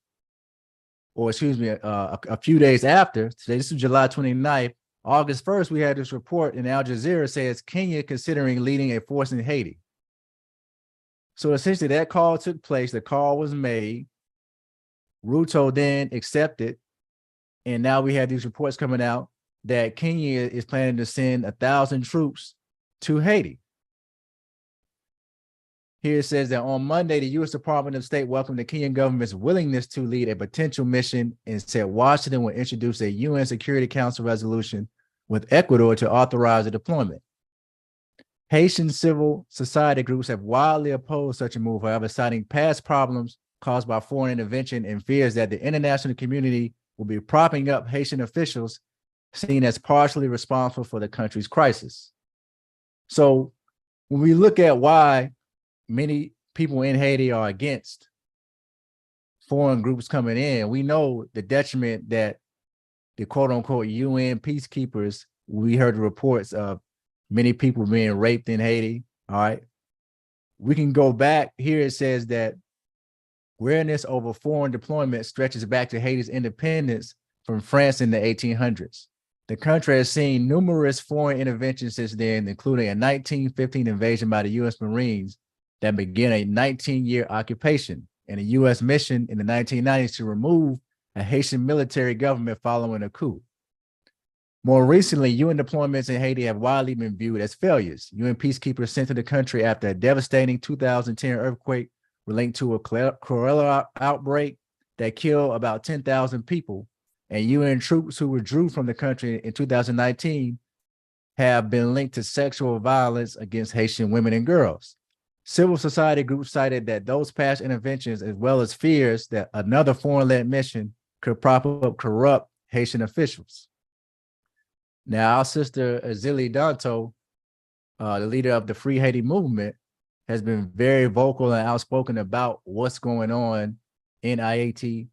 or excuse me, a few days after, today, this is July 29th, August 1st, we had this report in Al Jazeera says Kenya considering leading a force in Haiti. So essentially that call took place, the call was made, Ruto then accepted, and now we have these reports coming out that Kenya is planning to send 1,000 troops to Haiti. Here it says that on Monday, the U.S. Department of State welcomed the Kenyan government's willingness to lead a potential mission and said Washington will introduce a UN Security Council resolution with Ecuador to authorize the deployment. Haitian civil society groups have widely opposed such a move, however, citing past problems caused by foreign intervention and fears that the international community will be propping up Haitian officials seen as partially responsible for the country's crisis. So when we look at why many people in Haiti are against foreign groups coming in, we know the detriment that the quote unquote UN peacekeepers, we heard reports of many people being raped in Haiti. All right. We can go back here. It says that awareness over foreign deployment stretches back to Haiti's independence from France in the 1800s. The country has seen numerous foreign interventions since then, including a 1915 invasion by the U.S. Marines that began a 19-year occupation and a U.S. mission in the 1990s to remove a Haitian military government following a coup. More recently, UN deployments in Haiti have widely been viewed as failures. UN peacekeepers sent to the country after a devastating 2010 earthquake linked to a cholera outbreak that killed about 10,000 people, and UN troops who withdrew from the country in 2019 have been linked to sexual violence against Haitian women and girls. Civil society groups cited that those past interventions, as well as fears that another foreign-led mission could prop up corrupt Haitian officials. Now, our sister Azili Danto, the leader of the Free Haiti movement, has been very vocal and outspoken about what's going on in IAT.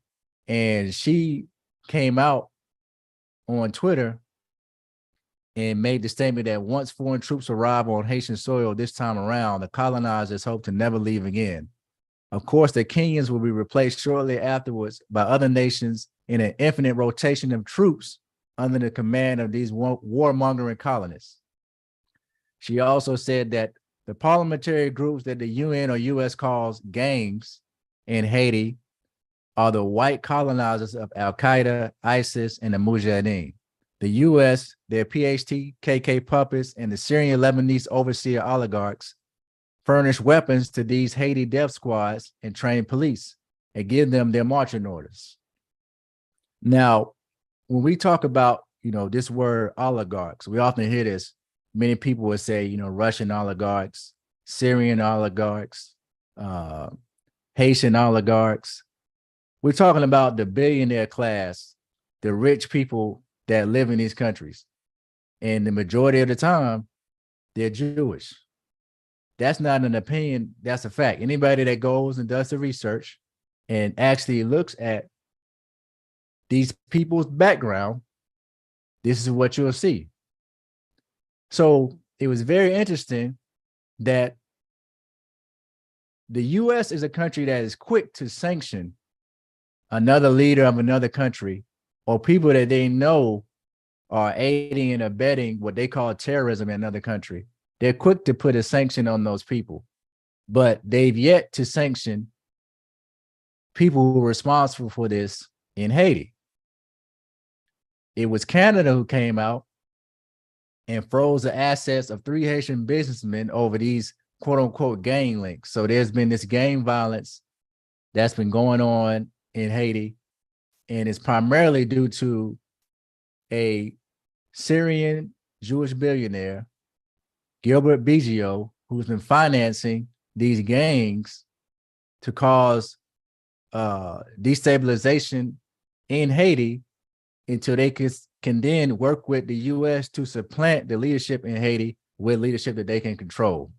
And she came out on Twitter and made the statement that once foreign troops arrive on Haitian soil this time around, the colonizers hope to never leave again. Of course, the Kenyans will be replaced shortly afterwards by other nations in an infinite rotation of troops under the command of these warmongering colonists. She also said that the parliamentary groups that the UN or US calls gangs in Haiti are the white colonizers of Al-Qaeda, ISIS, and the Mujahideen. The US, their PHT, KK puppets, and the Syrian Lebanese overseer oligarchs furnish weapons to these Haiti death squads and train police and give them their marching orders. Now, when we talk about, this word oligarchs, we often hear this. Many people would say, Russian oligarchs, Syrian oligarchs, Haitian oligarchs. We're talking about the billionaire class, the rich people that live in these countries. And the majority of the time, they're Jewish. That's not an opinion, that's a fact. Anybody that goes and does the research and actually looks at these people's background, this is what you'll see. So it was very interesting that the US is a country that is quick to sanction another leader of another country or people that they know are aiding and abetting what they call terrorism in another country. They're quick to put a sanction on those people, but they've yet to sanction people who are responsible for this in Haiti. It was Canada who came out and froze the assets of 3 Haitian businessmen over these quote unquote gang links. So there's been this gang violence that's been going on in Haiti, and it's primarily due to a Syrian Jewish billionaire, Gilbert Biggio, who's been financing these gangs to cause destabilization in Haiti until they can then work with the US to supplant the leadership in Haiti with leadership that they can control.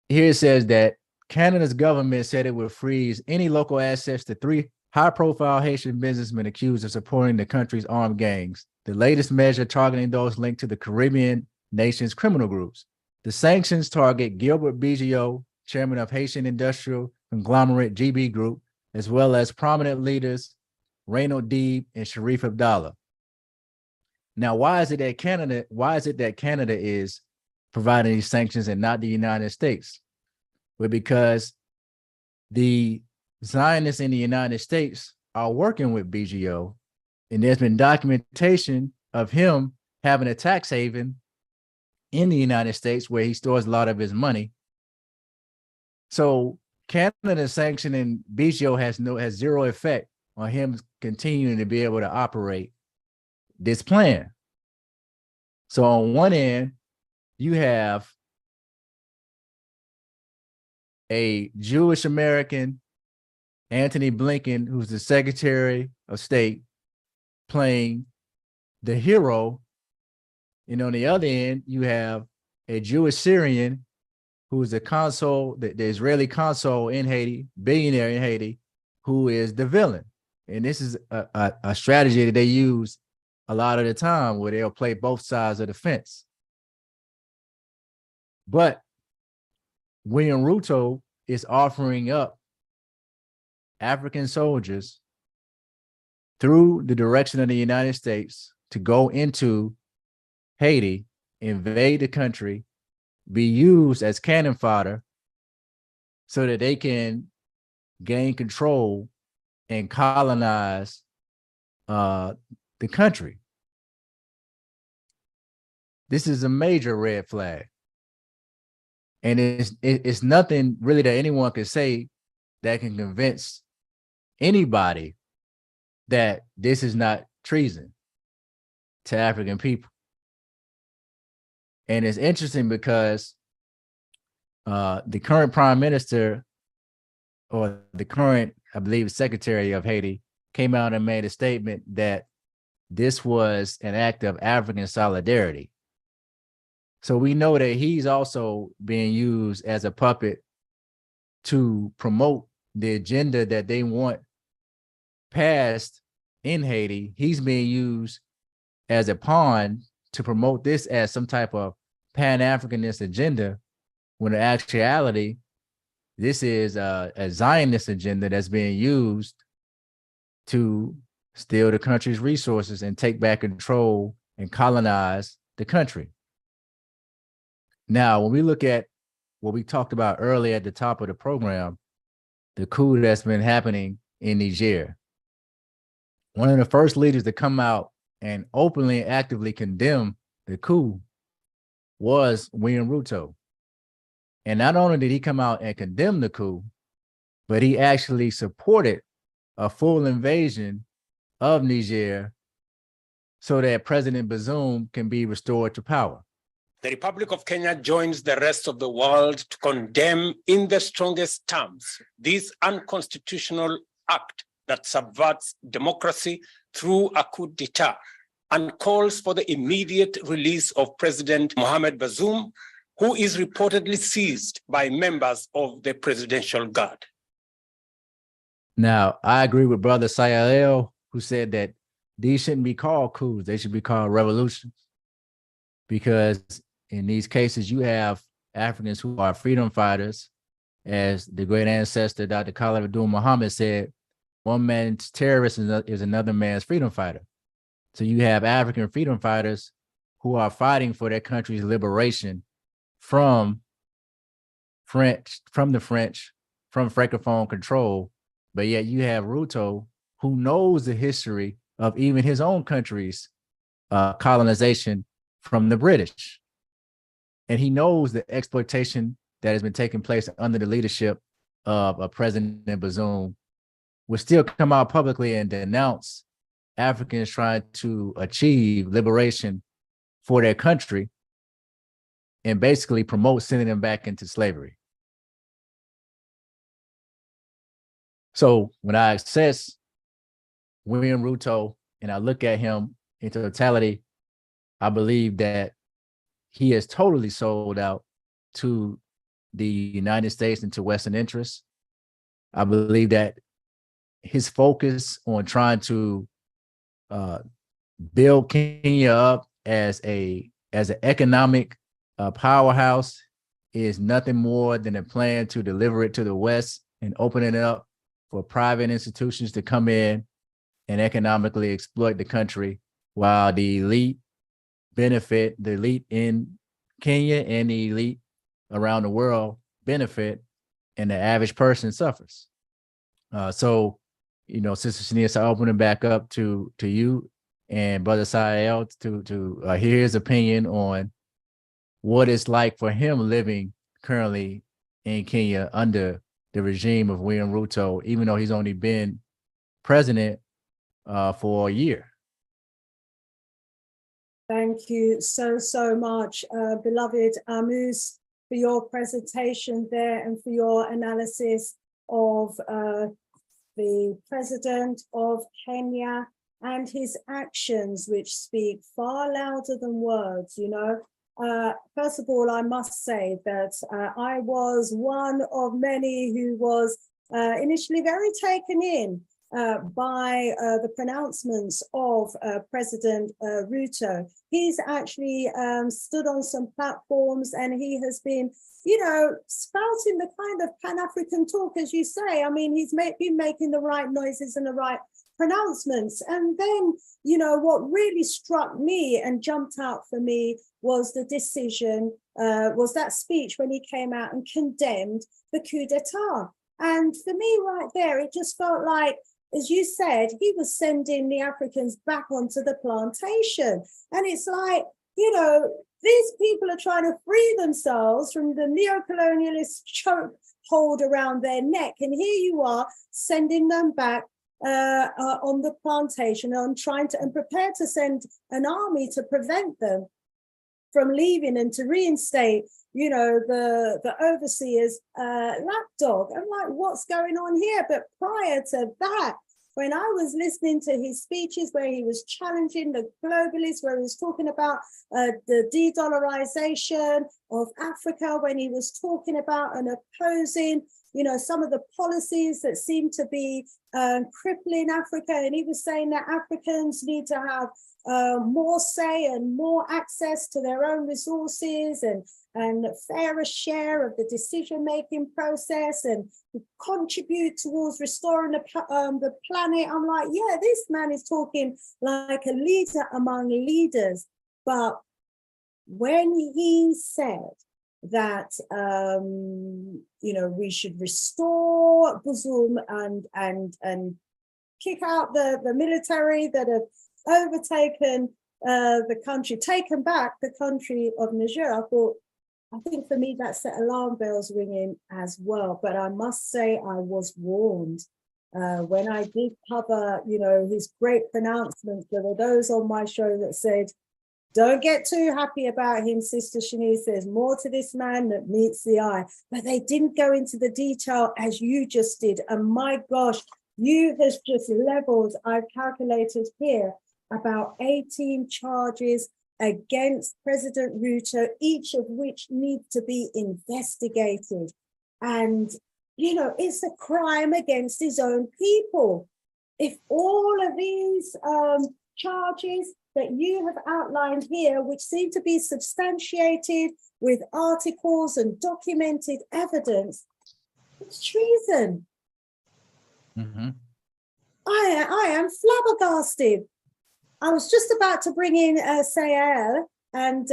Here it says that Canada's government said it would freeze any local access to 3 high-profile Haitian businessmen accused of supporting the country's armed gangs, the latest measure targeting those linked to the Caribbean nations' criminal groups. The sanctions target Gilbert Biggio, chairman of Haitian industrial conglomerate GB Group, as well as prominent leaders, Reino Deeb and Sharif Abdallah. Now, why is it that Canada is providing these sanctions and not the United States? Well, because the Zionists in the United States are working with BGO, and there's been documentation of him having a tax haven in the United States where he stores a lot of his money. So Canada sanctioning BGO has zero effect on him continuing to be able to operate this plan. So on one end, you have a Jewish American, Antony Blinken, who's the Secretary of State, playing the hero. And on the other end, you have a Jewish Syrian who's the consul, the Israeli consul in Haiti, billionaire in Haiti, who is the villain. And this is a strategy that they use a lot of the time where they'll play both sides of the fence. But William Ruto is offering up African soldiers through the direction of the United States to go into Haiti, invade the country, be used as cannon fodder so that they can gain control and colonize the country. This is a major red flag. And it's nothing really that anyone can say that can convince anybody that this is not treason to African people. And it's interesting because the current prime minister, or the current, I believe, secretary of Haiti, came out and made a statement that this was an act of African solidarity. So we know that he's also being used as a puppet to promote the agenda that they want passed in Haiti. He's being used as a pawn to promote this as some type of Pan-Africanist agenda, when in actuality, this is a Zionist agenda that's being used to steal the country's resources and take back control and colonize the country. Now, when we look at what we talked about earlier at the top of the program, the coup that's been happening in Niger, one of the first leaders to come out and openly and actively condemn the coup was William Ruto. And not only did he come out and condemn the coup, but he actually supported a full invasion of Niger so that President Bazoum can be restored to power. The Republic of Kenya joins the rest of the world to condemn in the strongest terms this unconstitutional act that subverts democracy through a coup d'etat, and calls for the immediate release of President Mohamed Bazoum, who is reportedly seized by members of the presidential guard. Now, I agree with Brother Sayalel, who said that these shouldn't be called coups, they should be called revolutions. Because in these cases, you have Africans who are freedom fighters. As the great ancestor, Dr. Khalid Abdul Muhammad said, one man's terrorist is another man's freedom fighter. So you have African freedom fighters who are fighting for their country's liberation from the French, from Francophone control. But yet you have Ruto, who knows the history of even his own country's colonization from the British. And he knows the exploitation that has been taking place under the leadership of President Bazoum, will still come out publicly and denounce Africans trying to achieve liberation for their country and basically promote sending them back into slavery. So when I assess William Ruto and I look at him in totality, I believe that he is totally sold out to the United States and to Western interests. I believe that his focus on trying to build Kenya up as an economic powerhouse is nothing more than a plan to deliver it to the West and open it up for private institutions to come in and economically exploit the country while the elite benefit, the elite in Kenya and the elite around the world benefit, and the average person suffers. So, you know, Sister Shanice, I open it back up to you and Brother Sael to hear his opinion on what it's like for him living currently in Kenya under the regime of William Ruto, even though he's only been president for a year. Thank you so much, beloved Amus, for your presentation there and for your analysis of the president of Kenya and his actions, which speak far louder than words, you know. First of all, I must say that I was one of many who was initially very taken in by the pronouncements of President Ruto. He's actually stood on some platforms and he has been, you know, spouting the kind of Pan-African talk, as you say. I mean, he's been making the right noises and the right pronouncements. And then, you know, what really struck me and jumped out for me was the decision, was that speech when he came out and condemned the coup d'etat. And for me right there, it just felt like, as you said, he was sending the Africans back onto the plantation. And it's like, you know, these people are trying to free themselves from the neo-colonialist chokehold around their neck. And here you are sending them back on the plantation and trying to, and prepare to send an army to prevent them from leaving and to reinstate, you know, the overseer's lapdog. I'm like, what's going on here? But prior to that, when I was listening to his speeches where he was challenging the globalists, where he was talking about the de-dollarization of Africa, when he was talking about and opposing, you know, some of the policies that seem to be crippling Africa, and he was saying that Africans need to have more say and more access to their own resources and a fairer share of the decision-making process and contribute towards restoring the planet. I'm like, yeah, this man is talking like a leader among leaders. But when he said that, you know, we should restore Bazoum and kick out the military that have overtaken the country, taken back the country of Niger, I think for me that set alarm bells ringing as well. But I must say I was warned when I did cover, you know, his great pronouncements. There were those on my show that said, don't get too happy about him, Sister Shanice. There's more to this man that meets the eye. But they didn't go into the detail as you just did. And my gosh, you have just leveled, I've calculated here, about 18 charges against President Ruto, each of which need to be investigated. And, you know, it's a crime against his own people. If all of these charges that you have outlined here, which seem to be substantiated with articles and documented evidence, it's treason. Mm-hmm. I am flabbergasted. I was just about to bring in Sael, and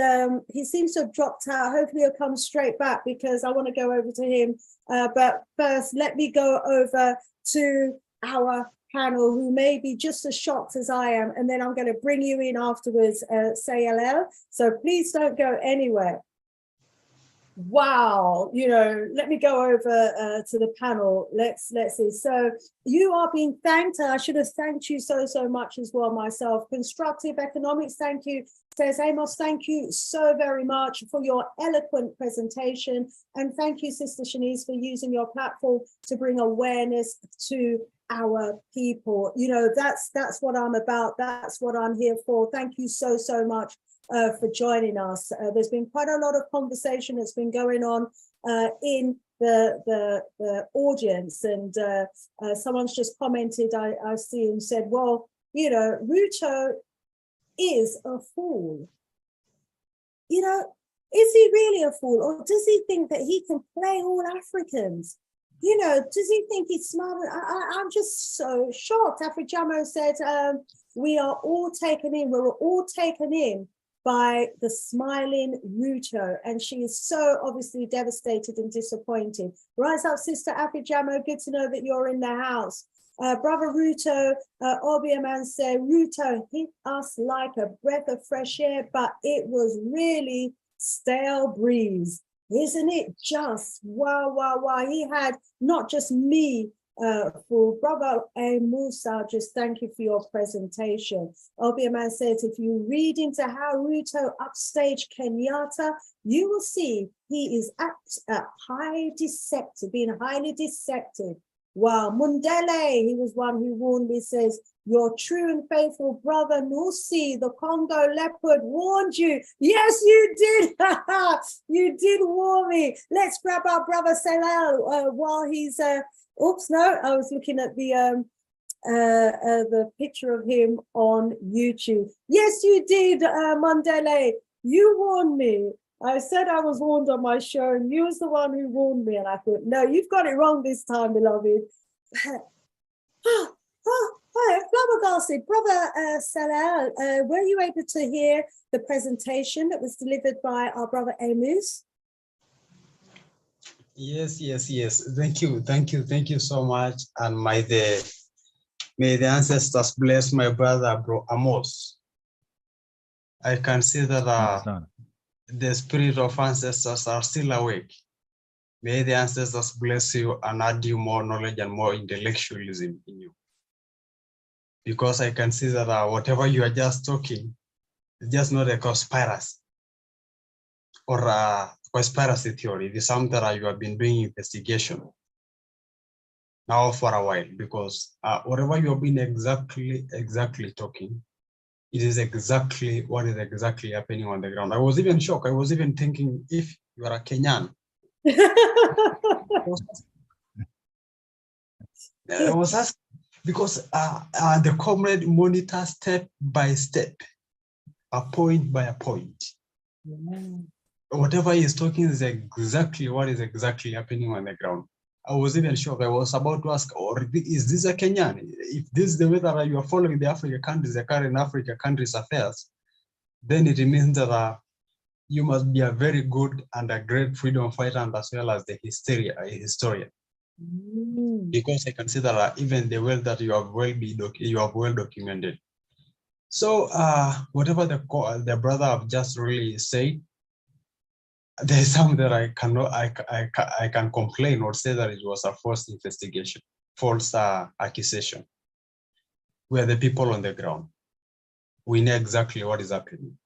he seems to have dropped out. Hopefully he'll come straight back because I want to go over to him. But first, let me go over to our panel who may be just as shocked as I am, and then I'm going to bring you in afterwards, Sael. So please don't go anywhere. Wow, you know, let me go over to the panel. Let's see. So you are being thanked. I should have thanked you so much as well myself. Constructive Economics, thank you. Says Amos, thank you so very much for your eloquent presentation. And thank you, Sister Shanice, for using your platform to bring awareness to our people. You know, that's what I'm about. That's what I'm here for. Thank you so much for joining us. There's been quite a lot of conversation that's been going on in the audience, and someone's just commented, I see, and said, well, you know, Ruto is a fool. You know, is he really a fool, or does he think that he can play all Africans? you know, does he think he's smart? I'm just so shocked. Afrijamo said, we are all taken in, we're all taken in by the smiling Ruto, and she is so obviously devastated and disappointed. Rise up, Sister Afrijamo, good to know that you're in the house. Brother Ruto, Obiaman said, Ruto hit us like a breath of fresh air, but it was really stale breeze. Isn't it just? Wow, wow, wow. He had not just me, for Brother A. Musa, just thank you for your presentation. Obiaman says, if you read into how Ruto upstaged Kenyatta, you will see he is highly deceptive, being highly deceptive. Wow, Mundele, he was one who warned me, says, your true and faithful brother Nusi, the Congo leopard, warned you. Yes, you did. You did warn me. Let's grab our brother Salal while he's, oops, no, I was looking at the picture of him on YouTube. Yes, you did, Mandele. You warned me. I said I was warned on my show, and you was the one who warned me. And I thought, no, you've got it wrong this time, beloved. Hi, flabbergasted. Brother Salal, were you able to hear the presentation that was delivered by our brother Amos? Yes. Thank you so much. And may the ancestors bless my brother, bro Amos. I can see that the spirit of ancestors are still awake. May the ancestors bless you and add you more knowledge and more intellectualism in you. Because I can see that whatever you are just talking is just not a conspiracy or a conspiracy theory. It is something that you have been doing investigation now for a while, because whatever you have been exactly talking, it is exactly what is exactly happening on the ground. I was even shocked. I was even thinking, if you are a Kenyan, I was asked, because the comrade monitors step by step, a point by a point. Whatever he is talking is exactly what is exactly happening on the ground. I was even shocked. I was about to ask, or is this a Kenyan? If this is the way that you are following the African countries, the current African countries' affairs, then it means that you must be a very good and a great freedom fighter, and as well as the historian. Because I can see that even the way that you have well documented. So whatever the brother have just really said, there is something that I can complain or say that it was a false investigation, false accusation. We are the people on the ground. We know exactly what is happening.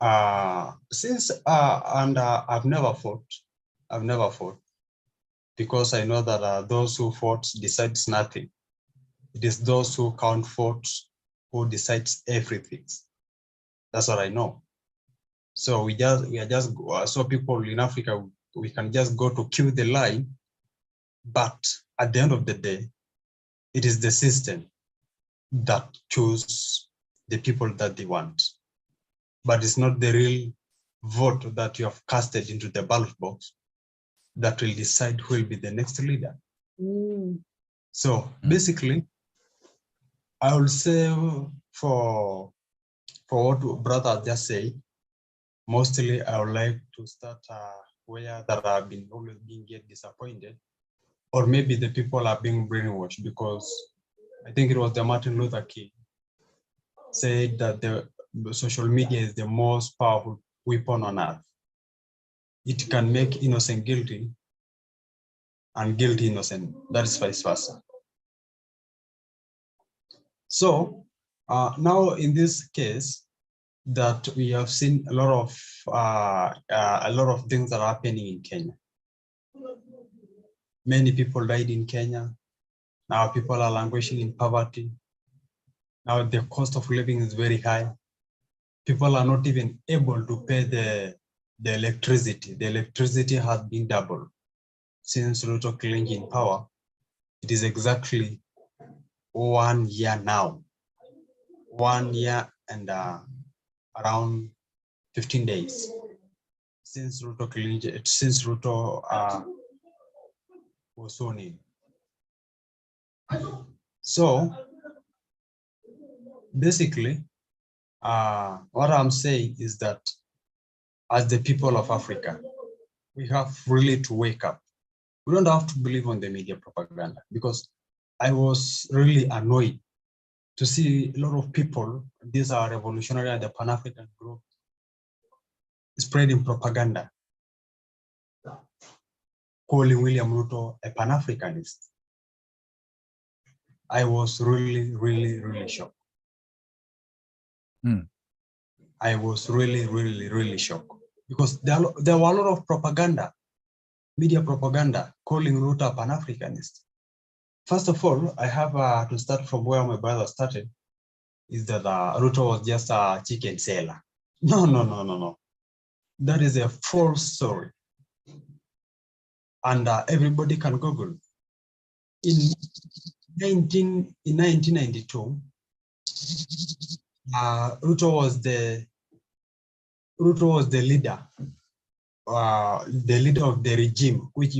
I've never fought, because I know that those who fought decides nothing. It is those who can't fought who decides everything. That's what I know. So so people in Africa, we can just go to kill the line, but at the end of the day, it is the system that chooses the people that they want. But it's not the real vote that you have casted into the ballot box that will decide who will be the next leader. So basically, I will say for what brother just said, mostly I would like to start where that have been always being disappointed, or maybe the people are being brainwashed, because I think it was the Martin Luther King said that the social media is the most powerful weapon on earth. It can make innocent guilty and guilty innocent. That is vice versa. So now in this case, that we have seen a lot of things that are happening in Kenya. Many people died in Kenya. Now people are languishing in poverty. Now the cost of living is very high. People are not even able to pay the electricity. The electricity has been doubled since Ruto came in power. It is exactly 1 year now. 1 year and around 15 days since Ruto was sworn in. So basically, what I'm saying is that as the people of Africa, we have really to wake up. We don't have to believe on the media propaganda, because I was really annoyed to see a lot of people, these are revolutionary and the Pan-African group, spreading propaganda, calling William Ruto a Pan-Africanist. I was really shocked. I was really shocked, because there were a lot of propaganda, media propaganda, calling Ruto a Pan-Africanist. First of all, I have to start from where my brother started, is that Ruto was just a chicken seller. No. That is a false story. And everybody can Google. In 1992, Ruto was the leader, of the regime, which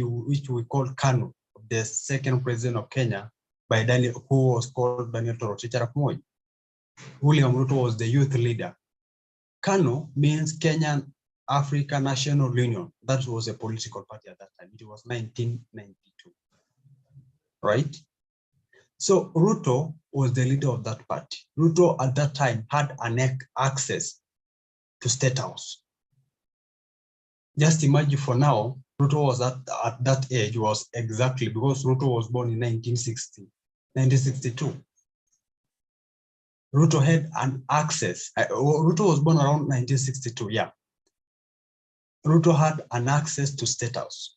we call KANU, the second president of Kenya, by Daniel, who was called Daniel Toroitich arap Moi. William Ruto was the youth leader. KANU means Kenyan African National Union. That was a political party at that time. It was 1992, right? So Ruto was the leader of that party. Ruto at that time had an access to State House. Just imagine for now, Ruto was at that age, was exactly, because Ruto was born in 1962. Ruto had an access. Ruto was born around 1962, yeah. Ruto had an access to State House.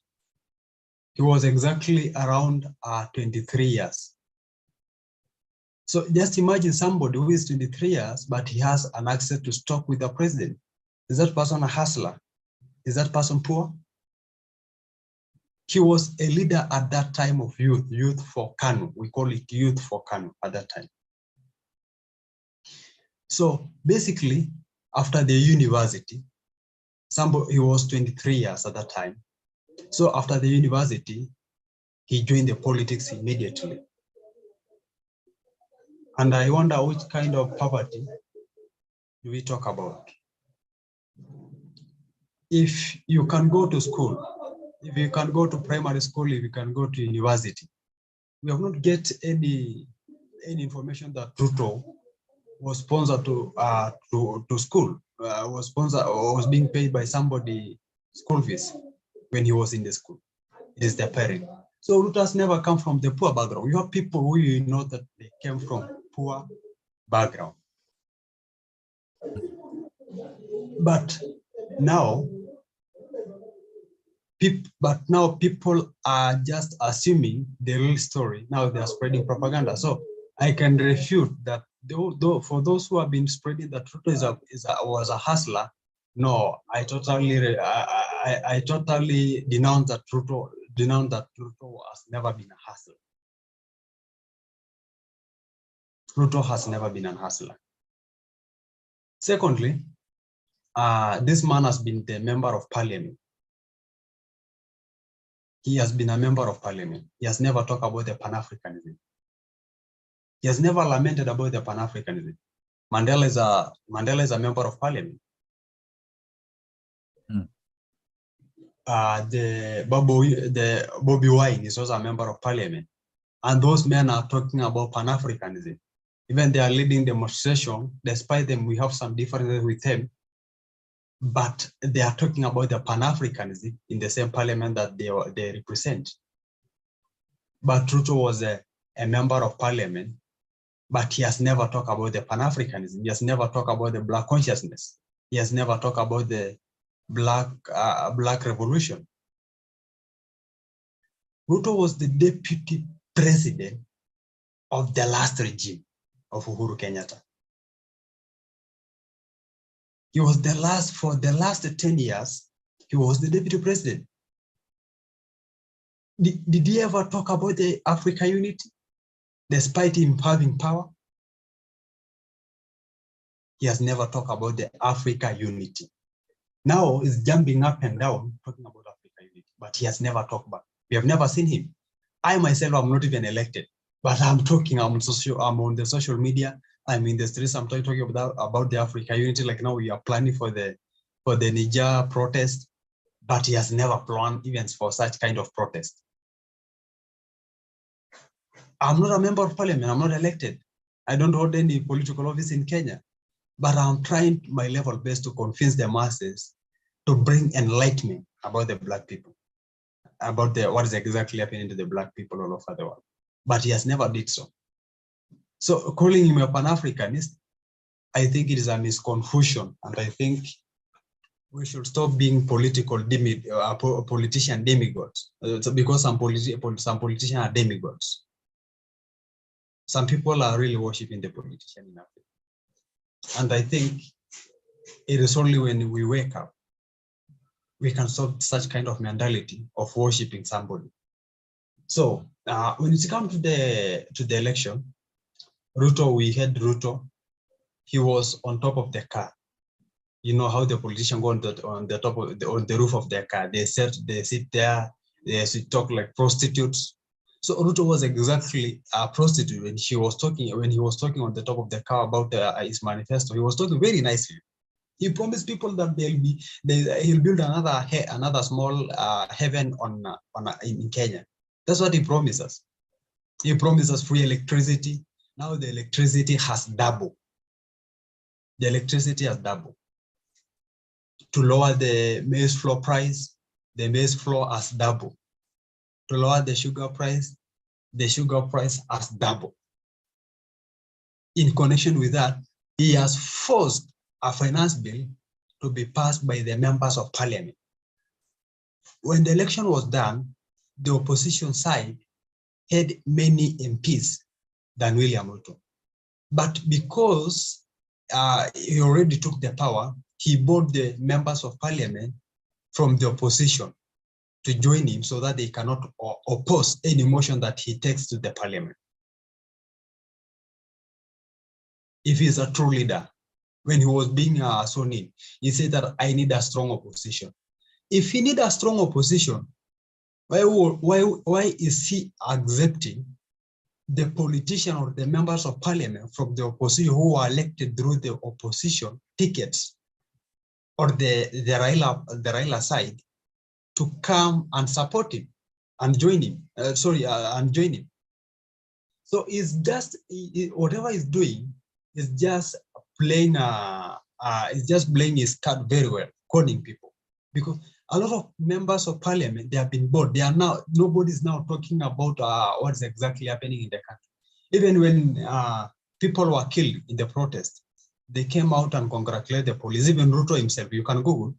He was exactly around 23 years. So just imagine somebody who is 23 years, but he has an access to stock with the president. Is that person a hustler? Is that person poor? He was a leader at that time of youth for KANU. We call it youth for KANU at that time. So basically, after the university, he was 23 years at that time. So after the university, he joined the politics immediately. And I wonder which kind of poverty do we talk about? If you can go to school, if you can go to primary school, if you can go to university, we have not get any information that Ruto was sponsored to school, was sponsored or was being paid by somebody school fees when he was in the school. It is their parent. So Ruto has never come from the poor background. You have people who you know that they came from poor background. But now people are just assuming the real story. Now they are spreading propaganda. So I can refute that. For those who have been spreading that Ruto was a hustler, no, I totally denounce that Ruto has never been a hustler. Ruto has never been a hustler. Secondly, this man has been the member of parliament. He has been a member of parliament. He has never talked about the Pan-Africanism. He has never lamented about the Pan-Africanism. Mandela is a member of parliament. The Bobby Wine is also a member of parliament. And those men are talking about Pan-Africanism. Even they are leading demonstration, despite them, we have some differences with them. But they are talking about the Pan-Africanism in the same parliament that they represent. But Ruto was a member of parliament, but he has never talked about the Pan-Africanism. He has never talked about the Black consciousness. He has never talked about the Black revolution. Ruto was the deputy president of the last regime of Uhuru Kenyatta. He was for the last 10 years, he was the deputy president. Did he ever talk about the Africa unity, despite him having power? He has never talked about the Africa unity. Now he's jumping up and down talking about Africa unity, but he has never talked about. We have never seen him. I myself am not even elected, but I'm talking, I'm on the social media, I'm in the streets, I'm talking about the Africa unity. Like now we are planning for the Niger protest, but he has never planned events for such kind of protest. I'm not a member of parliament, I'm not elected. I don't hold any political office in Kenya, but I'm trying my level best to convince the masses to bring enlightenment about the Black people, about what is exactly happening to the Black people all over the world. But he has never did so. So calling him a Pan-Africanist, I think it is a misconfusion, and I think we should stop being politician demigods, because some politicians are demigods. Some people are really worshiping the politician in Africa. And I think it is only when we wake up, we can stop such kind of mentality of worshiping somebody. So when it comes to the election, Ruto, we had Ruto, he was on top of the car. You know how the politicians go on the roof of their car. They sit there, they talk like prostitutes. So Ruto was exactly a prostitute when he was talking on the top of the car about his manifesto. He was talking very nicely. He promised people that he'll build another small heaven in Kenya. That's what he promises. He promises free electricity. Now the electricity has doubled. The electricity has doubled. To lower the maize flour price, the maize flour has doubled. To lower the sugar price has doubled. In connection with that, he has forced a finance bill to be passed by the members of parliament. When the election was done, the opposition side had many MPs than William Ruto. But because he already took the power, he bought the members of parliament from the opposition to join him so that they cannot oppose any motion that he takes to the parliament. If he's a true leader, when he was being sworn in, he said that I need a strong opposition. If he needs a strong opposition, why is he accepting the politician or the members of parliament from the opposition who are elected through the opposition tickets or the Raila side to come and support him and join him? So it's just whatever he's doing is just playing his card very well, conning people, because a lot of members of parliament, they have been bought. They are now, nobody's now talking about what's exactly happening in the country. Even when people were killed in the protest, they came out and congratulated the police. Even Ruto himself, you can Google,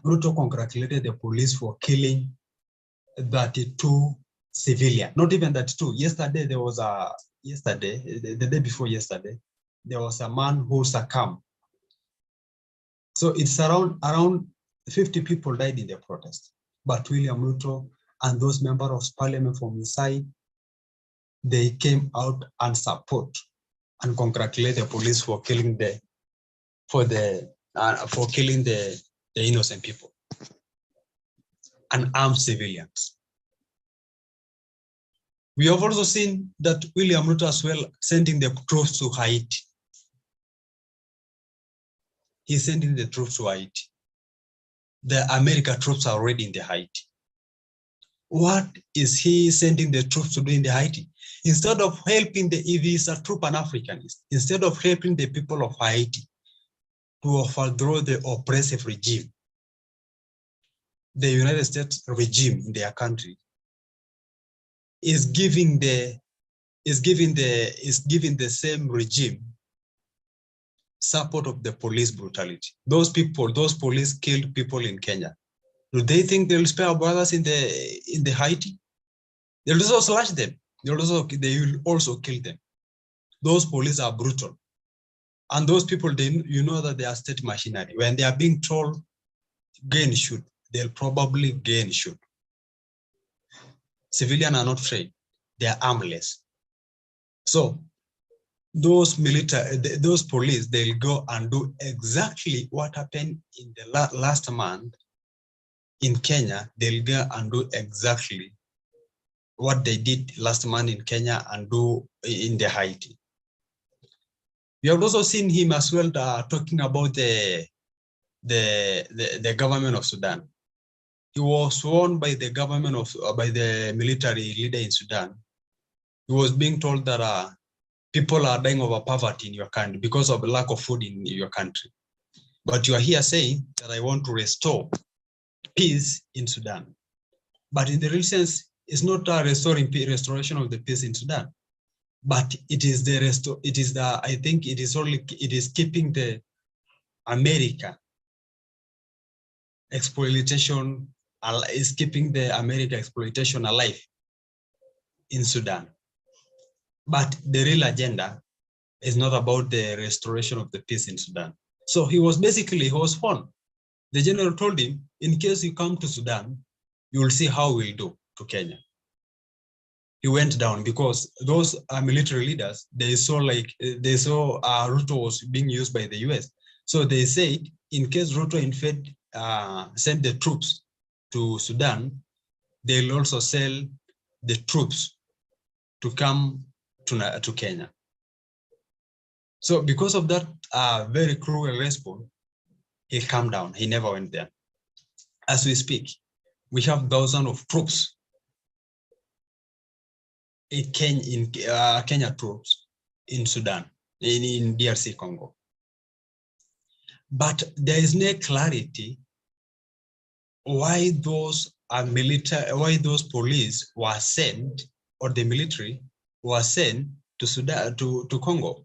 Ruto congratulated the police for killing 32 civilians. Not even 32. Yesterday, there was the day before yesterday, there was a man who succumbed. So it's around 50 people died in the protest. But William Ruto and those members of parliament from his side, they came out and support and congratulate the police for killing the innocent people and armed civilians. We have also seen that William Ruto as well sending the troops to Haiti. He's sending the troops to Haiti. The American troops are already in the Haiti. What is he sending the troops to do in the Haiti? Instead of helping if he's a true Pan-Africanist, instead of helping the people of Haiti to overthrow the oppressive regime, the United States regime in their country is giving the same regime support of the police brutality. Those police killed people in Kenya. Do they think they'll spare our brothers in the Haiti? They'll also slash them. They will also kill them. Those police are brutal. And those people, you know that they are state machinery. When they are being told, go and shoot, they'll probably go and shoot. Civilians are not trained. They are armless. So those police, they'll go and do exactly what happened in the last month in Kenya. They'll go and do exactly what they did last month in Kenya and do in the Haiti. We have also seen him as well talking about the government of Sudan. He was warned by the government by the military leader in Sudan. He was being told that people are dying of poverty in your country because of the lack of food in your country. But you are here saying that I want to restore peace in Sudan. But in the real sense, it's not a restoration of the peace in Sudan, but it is I think it is keeping the America exploitation, is keeping the America exploitation alive in Sudan. But the real agenda is not about the restoration of the peace in Sudan. So he was warned. The general told him, in case you come to Sudan, you will see how we'll do to Kenya. He went down because those military leaders, they saw Ruto was being used by the US. So they said, in case Ruto in fact send the troops to Sudan, they'll also sell the troops to come to Kenya. So because of that very cruel response, he calmed down. He never went there. As we speak, we have thousands of troops in Kenya troops in Sudan, in DRC Congo. But there is no clarity why those police were sent, or the military were sent to Sudan, to Congo.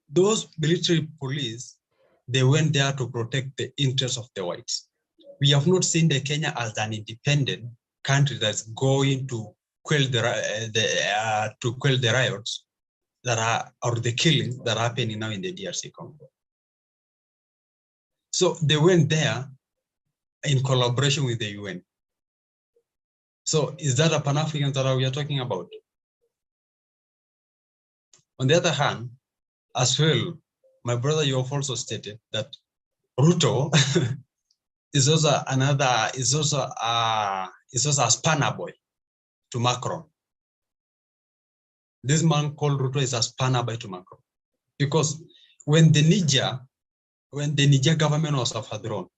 Those military police, they went there to protect the interests of the whites. We have not seen the Kenya as an independent country that's going to quell the riots that are, or the killings that are happening now in the DRC Congo. So they went there in collaboration with the UN. So is that a Pan-African that we are talking about? On the other hand, as well, my brother, you have also stated that Ruto is also a spanner boy to Macron. This man called Ruto is a spanner boy to Macron, because when the Niger government was overthrown,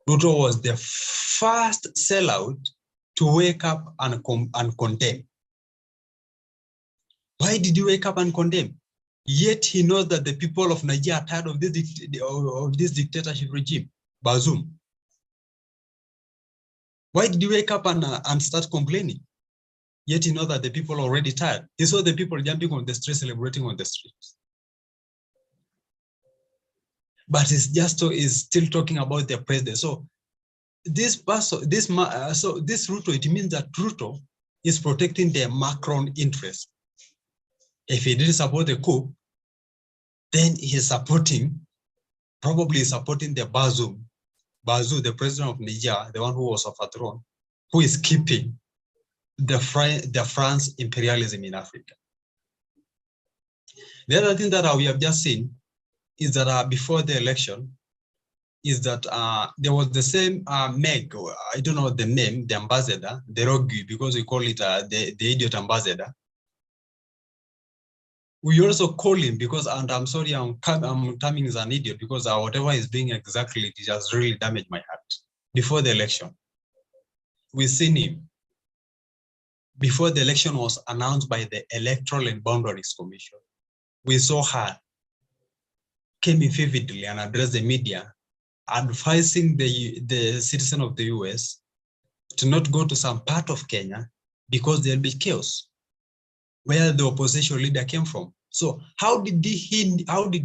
Ruto was the first sellout to wake up and condemn. Why did he wake up and condemn? Yet he knows that the people of Nigeria are tired of this dictatorship regime, Bazoum. Why did he wake up and start complaining? Yet he knows that the people are already tired. He saw the people jumping on the streets, celebrating on the streets. But he's still talking about the president. So this Ruto, it means that Ruto is protecting the Macron interest. If he didn't support the coup, then he's probably supporting the Bazoum, the president of Niger, the one who was overthrown, who is keeping the France imperialism in Africa. The other thing that we have just seen is that before the election, is that there was the same Meg, I don't know the name, the ambassador, the Rogu, because we call it the idiot ambassador. We also call him because, and I'm sorry, I'm coming as an idiot, because whatever he's doing exactly, it has really damaged my heart. Before the election, we've seen him. Before the election was announced by the Electoral and Boundaries Commission, we saw her came in vividly and addressed the media, advising the citizen of the US to not go to some part of Kenya because there'll be chaos, where the opposition leader came from. So how did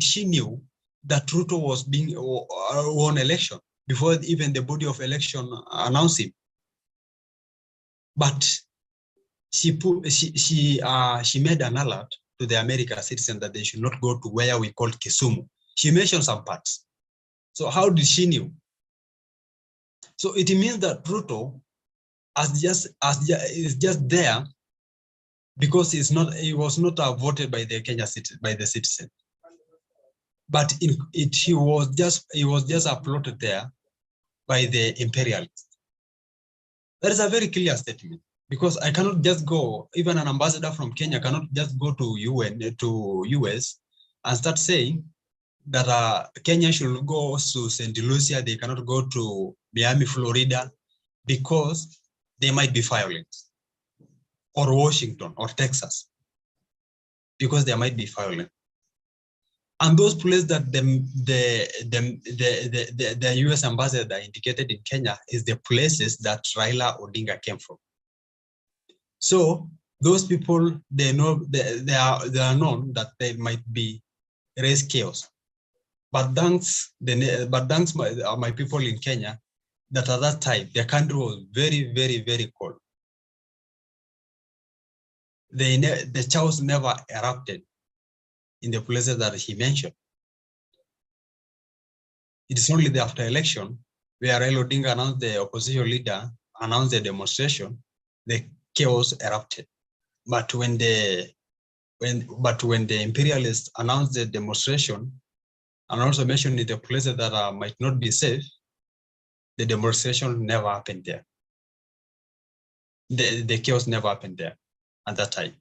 she knew that Ruto was being won election before even the body of election announced him? But she made an alert to the American citizen that they should not go to where we call Kisumu. She mentioned some parts. So how did she knew? So it means that Ruto is just there because he was not voted by the citizen, but he was just uploaded there by the imperialists. That is a very clear statement, because I cannot just go, even an ambassador from Kenya cannot just go to US and start saying that Kenya should go to St. Lucia, they cannot go to Miami, Florida, because they might be violent, or Washington or Texas, because they might be violent. And those places that the US ambassador indicated in Kenya is the places that Raila Odinga came from. So those people, they know they are known that they might be raise chaos. But thanks my people in Kenya, that at that time the country was very, very, very cold. The chaos never erupted in the places that he mentioned. It is only after election where Raila Odinga announced, the opposition leader announced the demonstration, the chaos erupted. But when the imperialists announced the demonstration and also mentioned the places that might not be safe, the demonstration never happened there. The chaos never happened there at that time.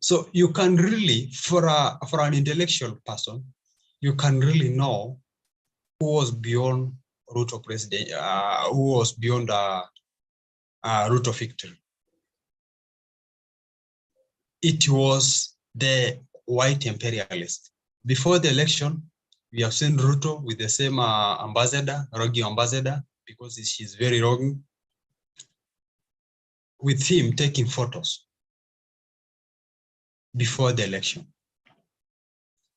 So you can really, for an intellectual person, you can really know who was beyond Ruto president, who was beyond Ruto victory. It was the white imperialist. Before the election, we have seen Ruto with the same ambassador, rogue ambassador, because she's very rogue, with him taking photos before the election.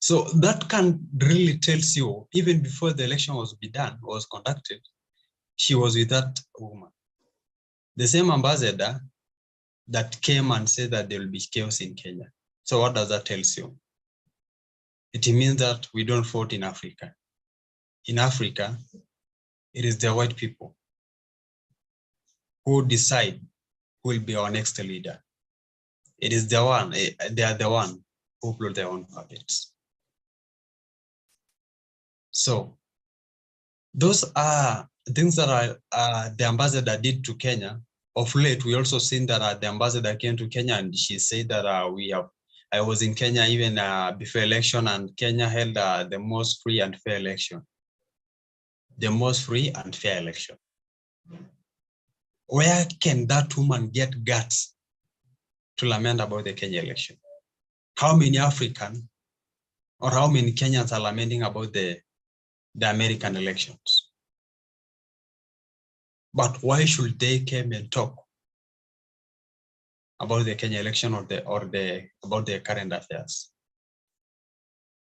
So that can really tells you, even before the election was conducted, she was with that woman. The same ambassador that came and said that there will be chaos in Kenya. So what does that tell you? It means that we don't vote in Africa. In Africa, it is the white people who decide who will be our next leader. It is they are the one who blow their own puppets. So those are things that the ambassador did to Kenya. Of late, we also seen that the ambassador came to Kenya and she said that I was in Kenya even before election, and Kenya held the most free and fair election. The most free and fair election. Where can that woman get guts to lament about the Kenya election? How many African or how many Kenyans are lamenting about the American elections? But why should they come and talk about the Kenya election or about the current affairs?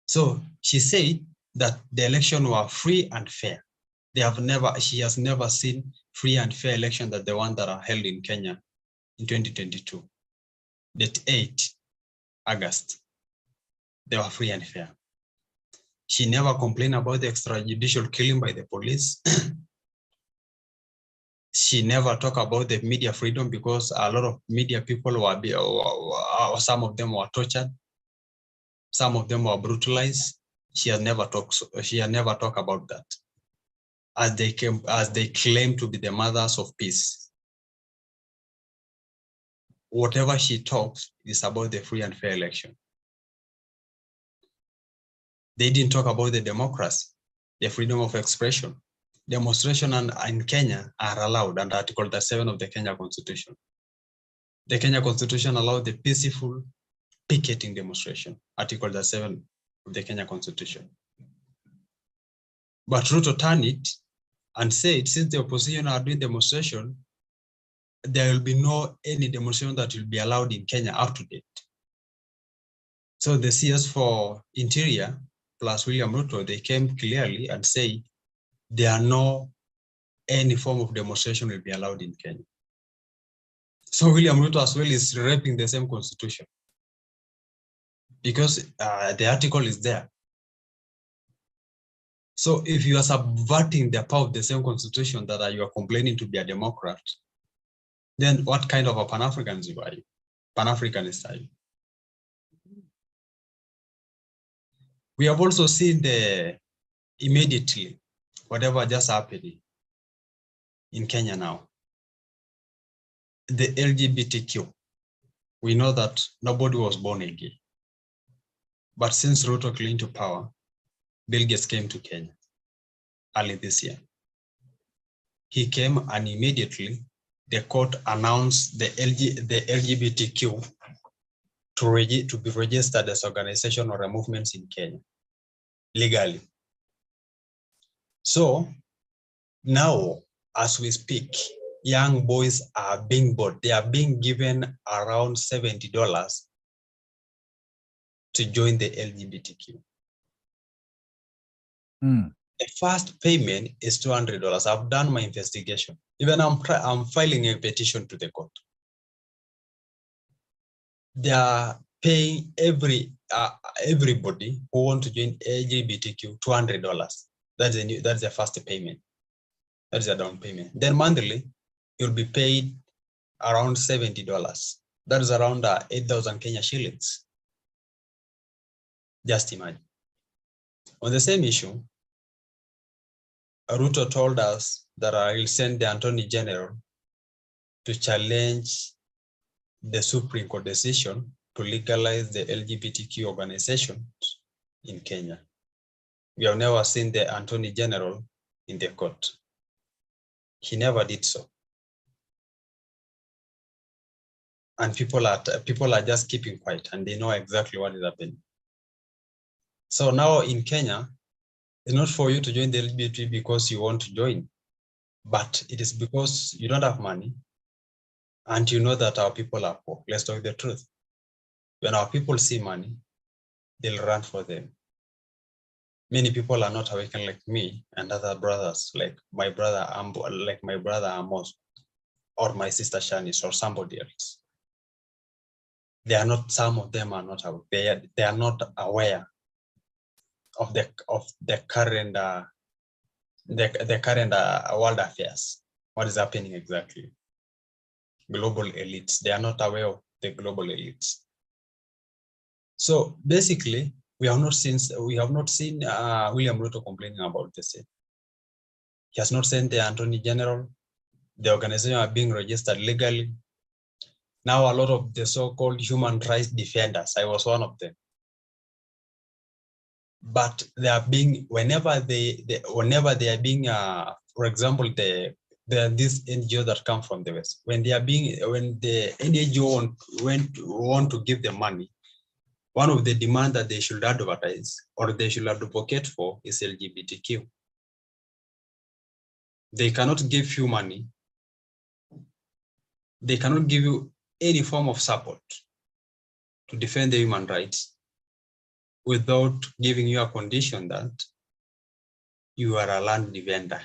So she said that the election were free and fair. She has never seen free and fair election that the one that are held in Kenya in 2022. That 8 August, they were free and fair. She never complained about the extrajudicial killing by the police. She never talked about the media freedom, because a lot of media people some of them were tortured, some of them were brutalized. She has never talked about that, as they claim to be the mothers of peace. Whatever she talks is about the free and fair election. They didn't talk about the democracy, the freedom of expression. Demonstration in Kenya are allowed under Article 37 of the Kenya Constitution. The Kenya Constitution allowed the peaceful picketing demonstration, Article 37 of the Kenya Constitution. But Ruto turned it and said, since the opposition are doing demonstration, there will be any demonstration that will be allowed in Kenya up to date. So the CS for Interior plus William Ruto, they came clearly and say there are any form of demonstration will be allowed in Kenya. So William Ruto as well is raping the same constitution, because the article is there. So if you are subverting the power of the same constitution that you are complaining to be a Democrat, then what kind of a Pan-Africanist are you? Pan-Africanist are you? We have also seen immediately whatever just happened in Kenya now. the LGBTQ, we know that nobody was born gay. But since Ruto came to power, Bill Gates came to Kenya early this year. He came and immediately the court announced the LGBTQ to be registered as organization or a movement in Kenya legally. So now, as we speak, young boys are being bought. They are being given around $70 to join the LGBTQ. The first payment is $200. I've done my investigation. Even I'm filing a petition to the court. They are paying everybody who want to join LGBTQ $200. That's the first payment. That's a down payment. Then monthly, you'll be paid around $70. That is around 8,000 Kenya shillings. Just imagine. On the same issue, Ruto told us that I will send the Attorney General to challenge the Supreme Court decision to legalize the LGBTQ organizations in Kenya. We have never seen the Attorney General in the court. He never did so. And people are just keeping quiet and they know exactly what is happening. So now in Kenya, it's not for you to join the LGBT because you want to join, but it is because you don't have money and you know that our people are poor. Let's talk the truth. When our people see money, they'll run for them. Many people are not awakened like me and other brothers, like my brother Amos, or my sister Shanice, or somebody else. They are not. Some of them are not aware. They are not aware of the current world affairs. What is happening exactly? Global elites. They are not aware of the global elites. So basically, we have not seen William Ruto complaining about this. He has not sent the Attorney General. The organization are being registered legally. Now a lot of the so-called human rights defenders, I was one of them. But they are being, whenever they are being, for example, there are these NGOs that come from the West. When the NGO want to give them money, one of the demands that they should advertise or they should advocate for is LGBTQ. They cannot give you money. They cannot give you any form of support to defend the human rights without giving you a condition that you are a land defender.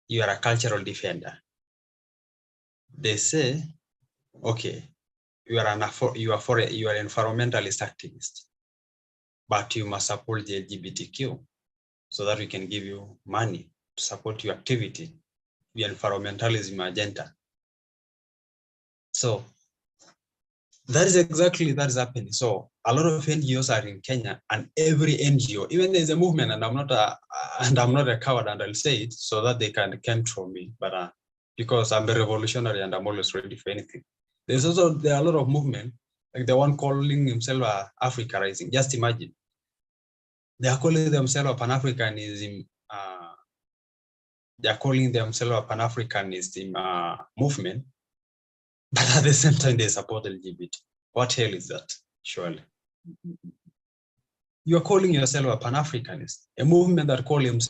You are a cultural defender. They say, okay, you are an environmentalist activist, but you must support the LGBTQ so that we can give you money to support your activity, your environmentalism agenda. So that is exactly that is happening. So a lot of NGOs are in Kenya, and every NGO, even there's a movement, and I'm not a coward, and I'll say it so that they can control me, but because I'm a revolutionary and I'm always ready for anything. There are a lot of movement, like the one calling himself Africa Rising. Just imagine, they are calling themselves Pan-Africanism. They are calling themselves a Pan-Africanism movement, but at the same time they support LGBT. What hell is that? Surely, you are calling yourself a Pan-Africanist, a movement that calls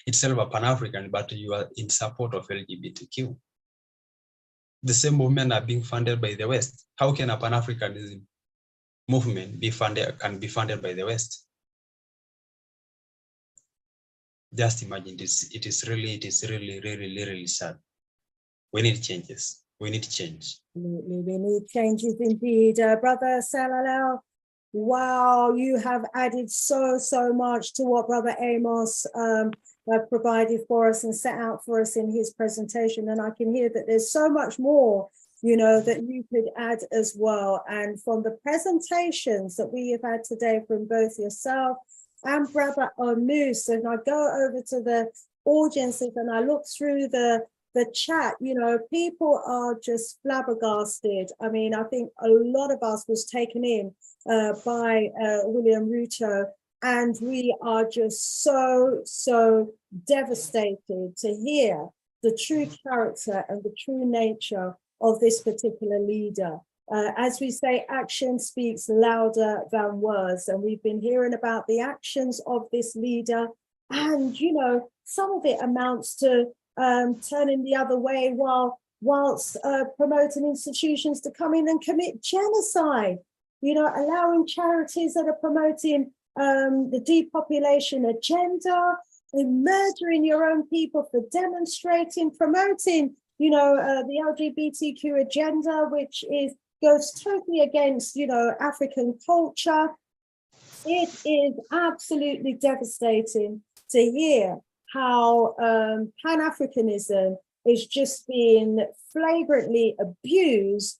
itself a Pan-African, but you are in support of LGBTQ. The same movement are being funded by the West. How can a Pan-Africanism movement be funded by the West? Just imagine this. It is really sad. We need changes. We need change. Absolutely, we need changes indeed. Brother Salalel, wow, you have added so much to what Brother Amos provided for us and set out for us in his presentation. And I can hear that there's so much more, that you could add as well. And from the presentations that we have had today from both yourself and Brother Onus, and I go over to the audiences and I look through the the chat, you know, people are just flabbergasted. I mean, I think a lot of us was taken in by William Ruto, and we are just so devastated to hear the true character and the true nature of this particular leader. As we say, action speaks louder than words, and we've been hearing about the actions of this leader, and you know, some of it amounts to turning the other way whilst promoting institutions to come in and commit genocide, you know, allowing charities that are promoting the depopulation agenda, and murdering your own people for demonstrating, promoting, you know, the LGBTQ agenda, which goes totally against, you know, African culture. It is absolutely devastating to hear how Pan-Africanism is just being flagrantly abused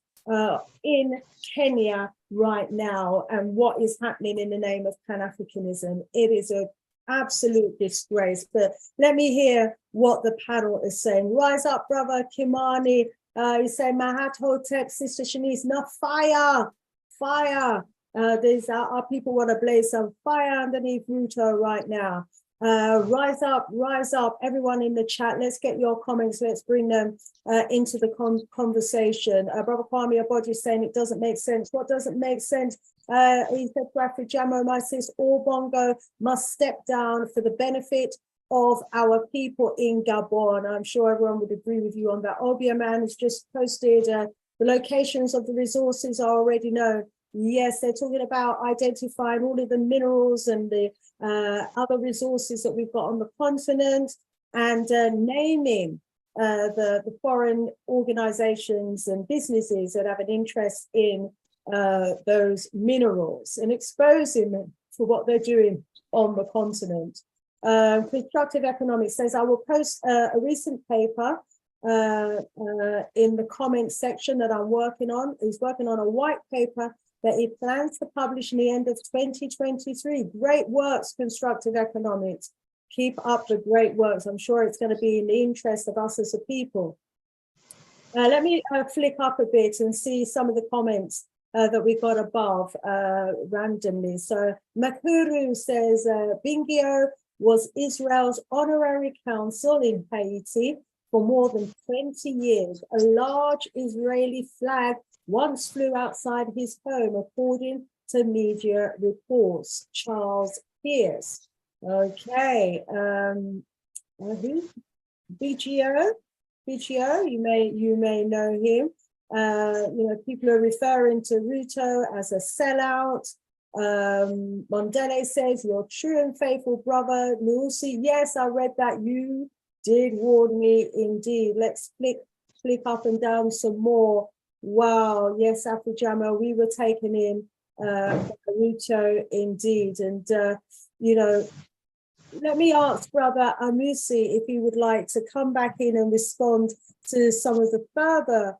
in Kenya right now, and what is happening in the name of Pan-Africanism. It is an absolute disgrace. But let me hear what the panel is saying. Rise up, brother Kimani. You say Mahat Hotep, Sister Shanice, no, fire. Our people want to blaze some fire underneath Ruto right now. Rise up, everyone in the chat. Let's get your comments. Let's bring them into the conversation. Brother Kwame Abodji is saying it doesn't make sense. What doesn't make sense? He said to Afrijamo, my sis, all Bongo must step down for the benefit of our people in Gabon. I'm sure everyone would agree with you on that. Obia Man has just posted the locations of the resources are already known. Yes, they're talking about identifying all of the minerals and the other resources that we've got on the continent, and naming the foreign organizations and businesses that have an interest in those minerals, and exposing them for what they're doing on the continent. Constructive Economics says, I will post a recent paper in the comments section that I'm working on. He's working on a white paper that he plans to publish in the end of 2023. Great works, Constructive Economics. Keep up the great works. I'm sure it's going to be in the interest of us as a people. Let me flick up a bit and see some of the comments that we got above randomly. So Makuru says, Bingio was Israel's honorary consul in Haiti for more than 20 years. A large Israeli flag once flew outside his home, according to media reports. Charles Pierce. Okay. Who? BGO, you may know him. You know, people are referring to Ruto as a sellout. Mondele says, your true and faithful brother, Lucy. Yes, I read that. You did warn me indeed. Let's flick up and down some more. Wow, yes, Afrijamo, we were taken in Ruto indeed. And, you know, let me ask Brother Amusi if he would like to come back in and respond to some of the further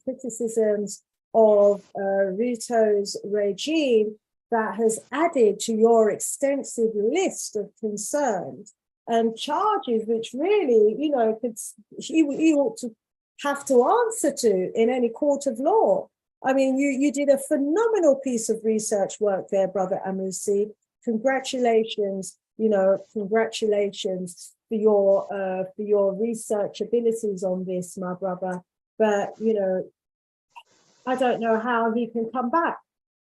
criticisms of Ruto's regime that has added to your extensive list of concerns and charges, which really, you know, he ought to have to answer to in any court of law. I mean, you did a phenomenal piece of research work there, Brother Amusi. Congratulations, you know, congratulations for your research abilities on this, my brother. But, you know, I don't know how he can come back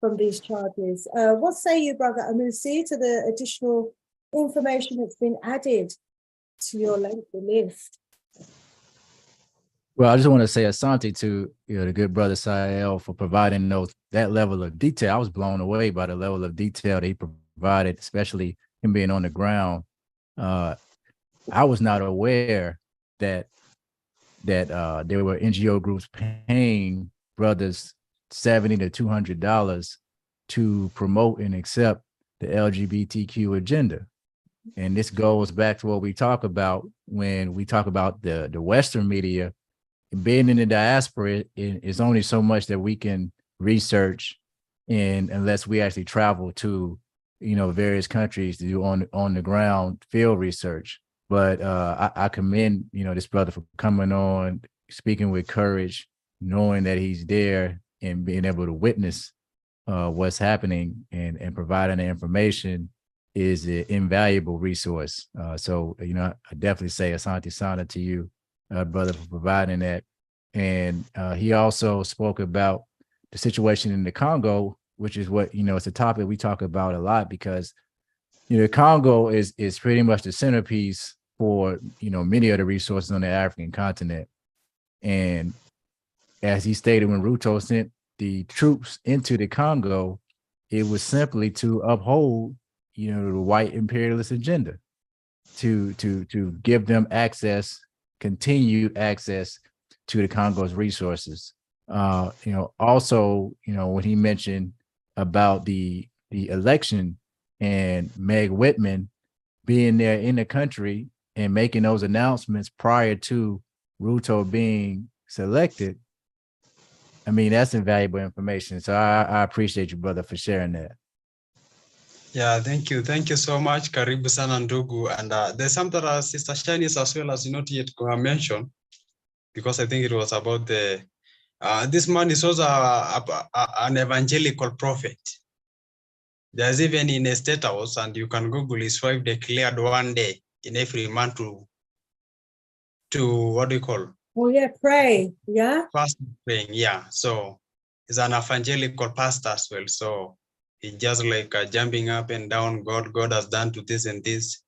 from these charges. What say you, Brother Amusi, to the additional information that's been added to your lengthy list? Well, I just want to say asante to the good brother Sael for providing that level of detail. I was blown away by the level of detail that he provided, especially him being on the ground. I was not aware that there were NGO groups paying brothers $70 to $200 to promote and accept the LGBTQ agenda. And this goes back to what we talk about when we talk about the Western media. Being in the diaspora is only so much that we can research unless we actually travel to, various countries to do on the ground field research. But I commend, this brother for coming on, speaking with courage, knowing that he's there and being able to witness what's happening and providing the information is an invaluable resource. So, I definitely say Asante Sana to you, brother, for providing that. And he also spoke about the situation in the Congo, which is what, it's a topic we talk about a lot because, the Congo is pretty much the centerpiece for, many of the resources on the African continent. And as he stated, when Ruto sent the troops into the Congo, it was simply to uphold, the white imperialist agenda, to give them access, continued access to the Congo's resources. Also, when he mentioned about the election and Meg Whitman being there in the country and making those announcements prior to Ruto being selected, I mean, that's invaluable information. So I appreciate you, brother, for sharing that. Yeah, thank you. Thank you so much. Karibu sana ndugu. And there's something that Sister Shanice as well as not yet mentioned, because I think it was about the, this man is also an evangelical prophet. There's even in a state house, and you can Google, his wife declared one day in every month to what do you call? Oh yeah, pray. Yeah. Fast praying, yeah. So he's an evangelical pastor as well. So he just like jumping up and down. God has done to this and this.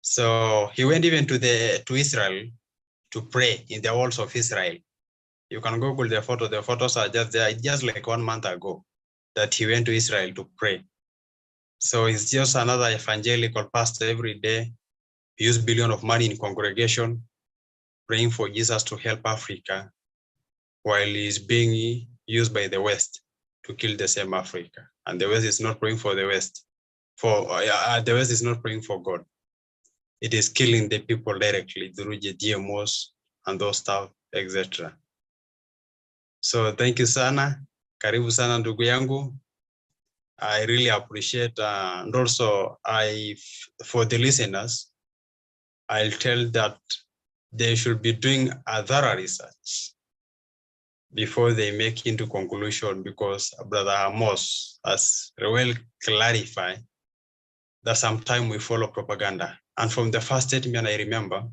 So he went even to Israel to pray in the walls of Israel. You can Google the photo. The photos are just there. Just like 1 month ago that he went to Israel to pray. So he's just another evangelical pastor every day. He used billions of money in congregation, praying for Jesus to help Africa, while he's being used by the West to kill the same Africa. And the West is not praying for the West. The West is not praying for God. It is killing the people directly through the GMOs and those stuff, etc. So thank you sana. Karibu sana ndugu yangu. I really appreciate, and also for the listeners, I'll tell that they should be doing a thorough research before they make into conclusion, because Brother Amos has well clarified that sometimes we follow propaganda. And from the first statement I remember,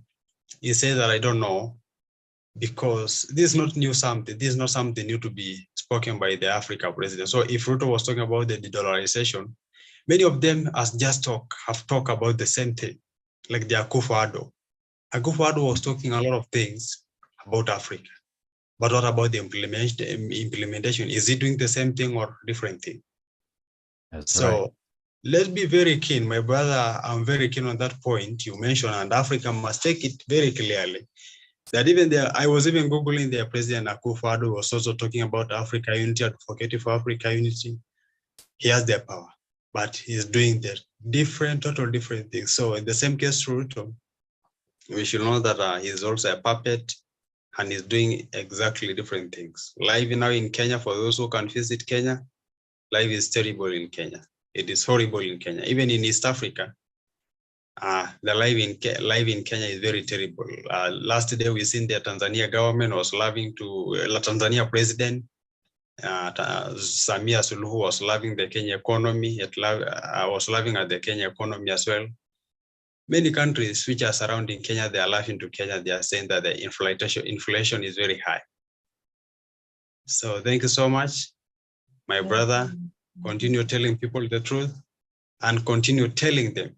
he said that I don't know, because this is not new something. This is not something new to be spoken by the Africa president. So if Ruto was talking about the de-dollarization, many of them have talked about the same thing, like the Akufo-Addo. Akufo-Addo was talking a lot of things about Africa, but what about the implementation? Is he doing the same thing or different thing? That's right. Let's be very keen, my brother. I'm very keen on that point you mentioned, and Africa must take it very clearly. That even there, I was even Googling their president Akufo-Addo was also talking about Africa unity, advocating for Africa unity. He has their power, but he's doing the total different things. So in the same case, Ruto, we should know that he's also a puppet and he's doing exactly different things. Life now in Kenya, for those who can visit Kenya, life is terrible in Kenya. It is horrible in Kenya. Even in East Africa, the life in Kenya is very terrible. Last day we seen the Tanzania government was loving to Tanzania president Samia Suluhu was loving the Kenya economy. Was loving at the Kenya economy as well. Many countries which are surrounding Kenya, they are laughing to Kenya. They are saying that the inflation is very high. So thank you so much, my brother. Continue telling people the truth and continue telling them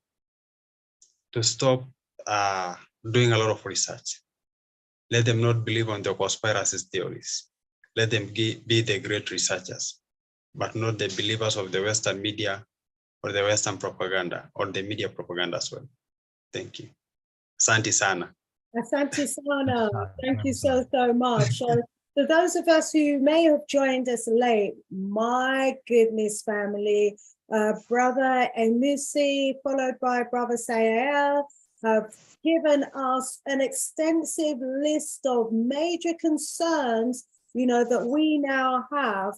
to stop doing a lot of research. Let them not believe on the conspiracy theories. Let them be the great researchers, but not the believers of the Western media or the Western propaganda or the media propaganda as well. Thank you. Asante sana. Asante sana. Thank you so much. So for those of us who may have joined us late, my goodness, family, Brother Emusi, followed by Brother Sael, have given us an extensive list of major concerns, that we now have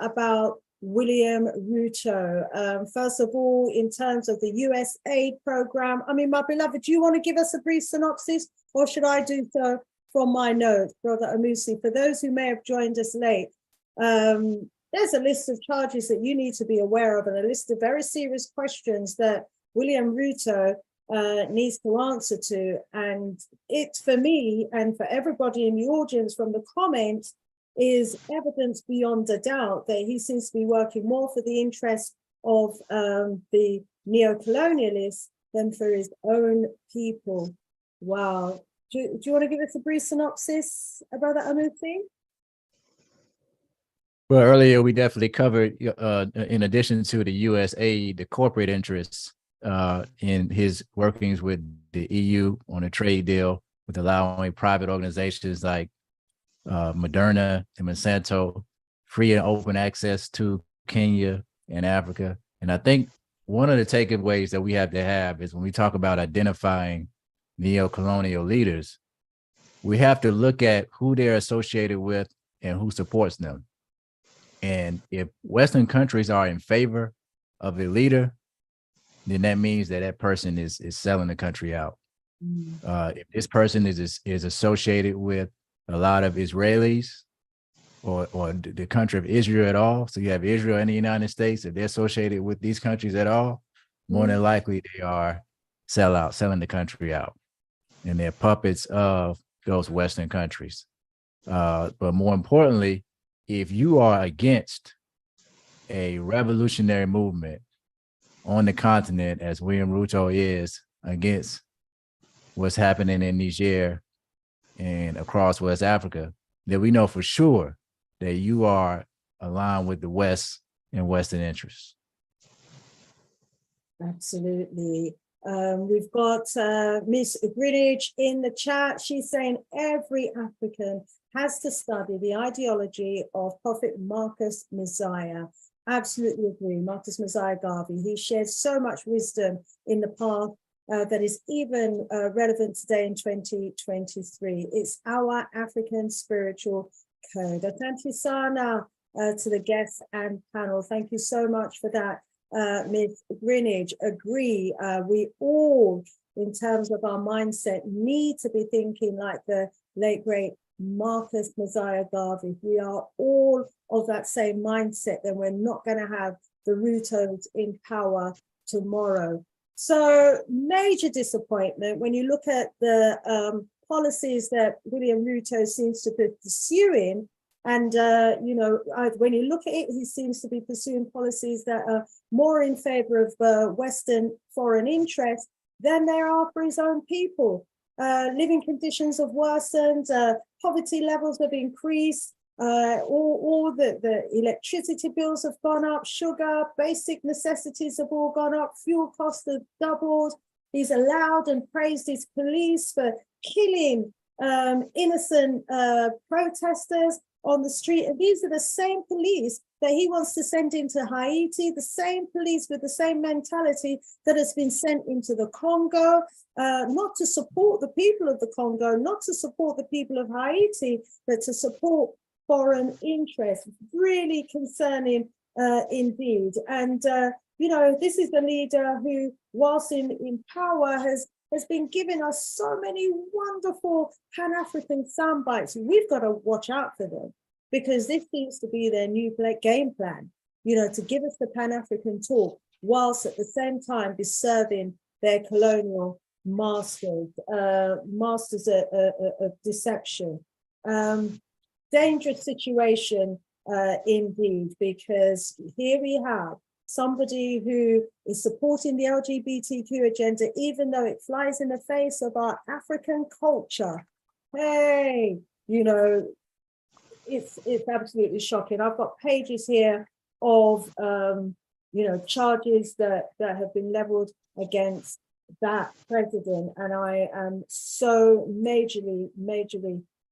about William Ruto. First of all, in terms of the US aid program, I mean, my beloved, do you want to give us a brief synopsis, or should I do so from my notes, Brother Amusi? For those who may have joined us late, there's a list of charges that you need to be aware of, and a list of very serious questions that William Ruto needs to answer to. And it, for me and for everybody in the audience from the comments, is evidence beyond a doubt that he seems to be working more for the interest of the neo-colonialists than for his own people. Wow. Do you want to give us a brief synopsis about that, Amusi? Well, earlier we definitely covered, in addition to the US aid, the corporate interests in his workings with the EU on a trade deal with allowing private organizations like Moderna and Monsanto free and open access to Kenya and Africa. And I think one of the takeaways that we have to have is when we talk about identifying neo-colonial leaders, we have to look at who they're associated with and who supports them. And if Western countries are in favor of a leader, then that means that that person is selling the country out. If this person is associated with a lot of Israelis or the country of Israel at all, so you have Israel and the United States, if they're associated with these countries at all, more than likely they are selling the country out. And they're puppets of those Western countries. But more importantly, if you are against a revolutionary movement on the continent, as William Ruto is against what's happening in Niger and across West Africa, then we know for sure that you are aligned with the West and Western interests. Absolutely. We've got Miss Greenwich in the chat. She's saying every African has to study the ideology of Prophet Marcus Messiah. Absolutely agree. Marcus Messiah Garvey. He shares so much wisdom in the path that is even relevant today in 2023. It's our African spiritual code. Asante sana to the guests and panel. Thank you so much for that. Ms. Greenwich, agree. We all, in terms of our mindset, need to be thinking like the late, great Marcus Messiah Garvey. If we are all of that same mindset, then we're not going to have the Rutos in power tomorrow. So major disappointment when you look at the policies that William Ruto seems to be pursuing. And, when you look at it, he seems to be pursuing policies that are more in favor of Western foreign interests than there are for his own people. Living conditions have worsened, poverty levels have increased, all the electricity bills have gone up, sugar, basic necessities have all gone up, fuel costs have doubled. He's allowed and praised his police for killing innocent protesters on the street. And these are the same police that he wants to send into Haiti, the same police with the same mentality that has been sent into the Congo, not to support the people of the Congo, not to support the people of Haiti, but to support foreign interests. Really concerning indeed. And, this is the leader who, whilst in power, has been giving us so many wonderful Pan-African sound bites. We've got to watch out for them, because this seems to be their new game plan, to give us the Pan-African talk, whilst at the same time be serving their colonial masters of deception. Dangerous situation indeed, because here we have somebody who is supporting the LGBTQ agenda, even though it flies in the face of our African culture. Hey, it's absolutely shocking. I've got pages here of, charges that have been leveled against that president. And I am so majorly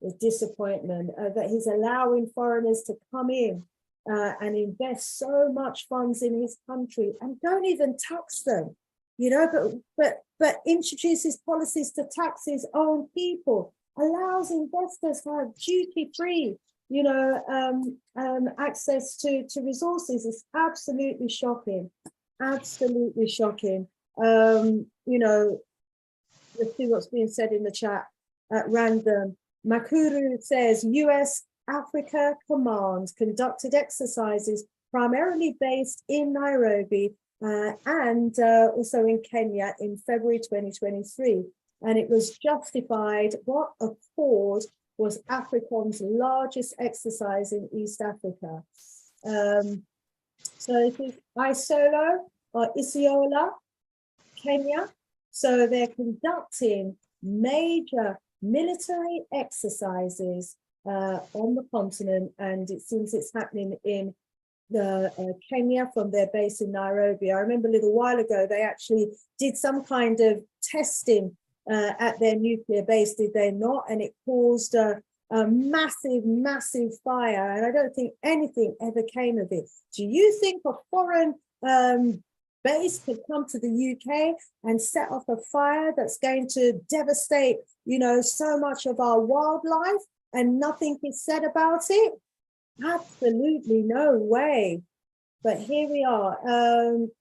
with disappointment that he's allowing foreigners to come in and invest so much funds in his country and don't even tax them, but introduces policies to tax his own people, allows investors to have duty-free access to resources is absolutely shocking. Absolutely shocking. Let's see what's being said in the chat at random. Makuru says US Africa Command conducted exercises primarily based in Nairobi and also in Kenya in February 2023. And it was justified. What accord was Afrikan's largest exercise in East Africa. So it is Isolo or Isiola, Kenya. So they're conducting major military exercises on the continent, and it seems it's happening in Kenya from their base in Nairobi. I remember a little while ago, they actually did some kind of testing at their nuclear base, did they not? And it caused a massive, massive fire. And I don't think anything ever came of it. Do you think a foreign base could come to the UK and set off a fire that's going to devastate, so much of our wildlife and nothing is said about it? Absolutely no way. But here we are.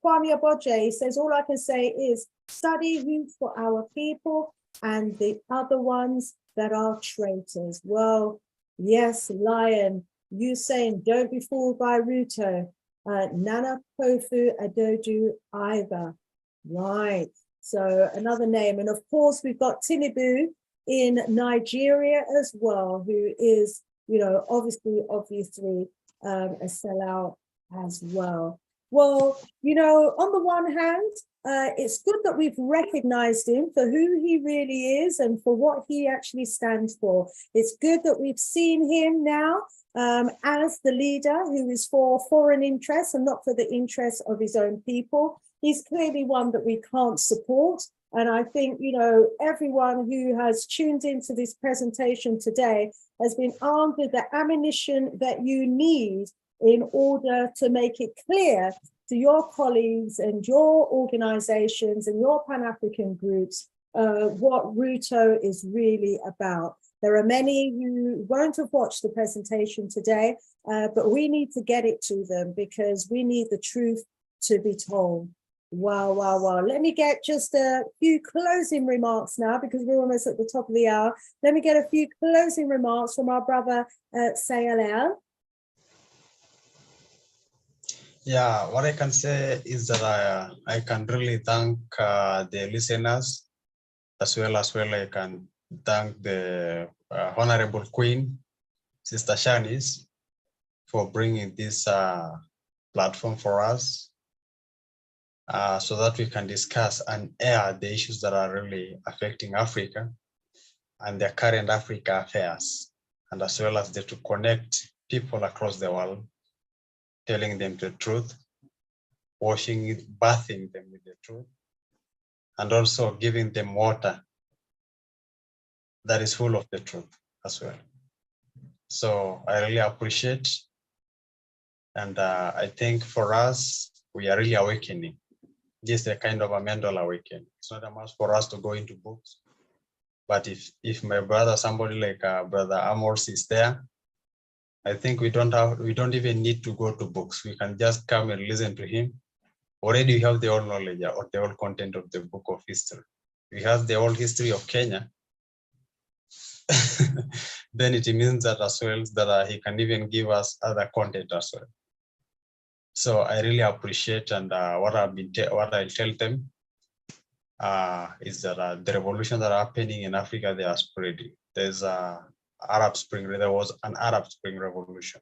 Kwame Aboje says, all I can say is study who's for our people and the other ones that are traitors. Well, yes, Lion, you saying don't be fooled by Ruto. Nana Kofu Adoju either. Right. So another name. And of course, we've got Tinubu in Nigeria as well, who is, obviously a sellout as well. Well, on the one hand, it's good that we've recognized him for who he really is and for what he actually stands for. It's good that we've seen him now as the leader who is for foreign interests and not for the interests of his own people. He's clearly one that we can't support. And I think, everyone who has tuned into this presentation today has been armed with the ammunition that you need in order to make it clear to your colleagues and your organizations and your Pan-African groups what Ruto is really about. There are many who won't have watched the presentation today, but we need to get it to them because we need the truth to be told. Wow, wow, wow. Let me get just a few closing remarks now because we're almost at the top of the hour. Let me get a few closing remarks from our brother, Sayalel. Yeah, what I can say is that I can really thank the listeners as well I can thank the Honorable Queen, Sister Shanice, for bringing this platform for us so that we can discuss and air the issues that are really affecting Africa and the current Africa affairs, and as well as to connect people across the world, telling them the truth, bathing them with the truth, and also giving them water that is full of the truth as well. So I really appreciate, and I think for us, we are really awakening. This is a kind of a mental awakening. It's not a must for us to go into books, but if my brother, somebody like Brother Amos is there, I think we don't even need to go to books. We can just come and listen to him. Already we have the whole knowledge or the whole content of the book of history. We have the whole history of Kenya. Then it means that as well that he can even give us other content as well. So I really appreciate, and what I tell them is that the revolution that are happening in Africa, they are spreading. There's Arab Spring. There was an Arab Spring Revolution.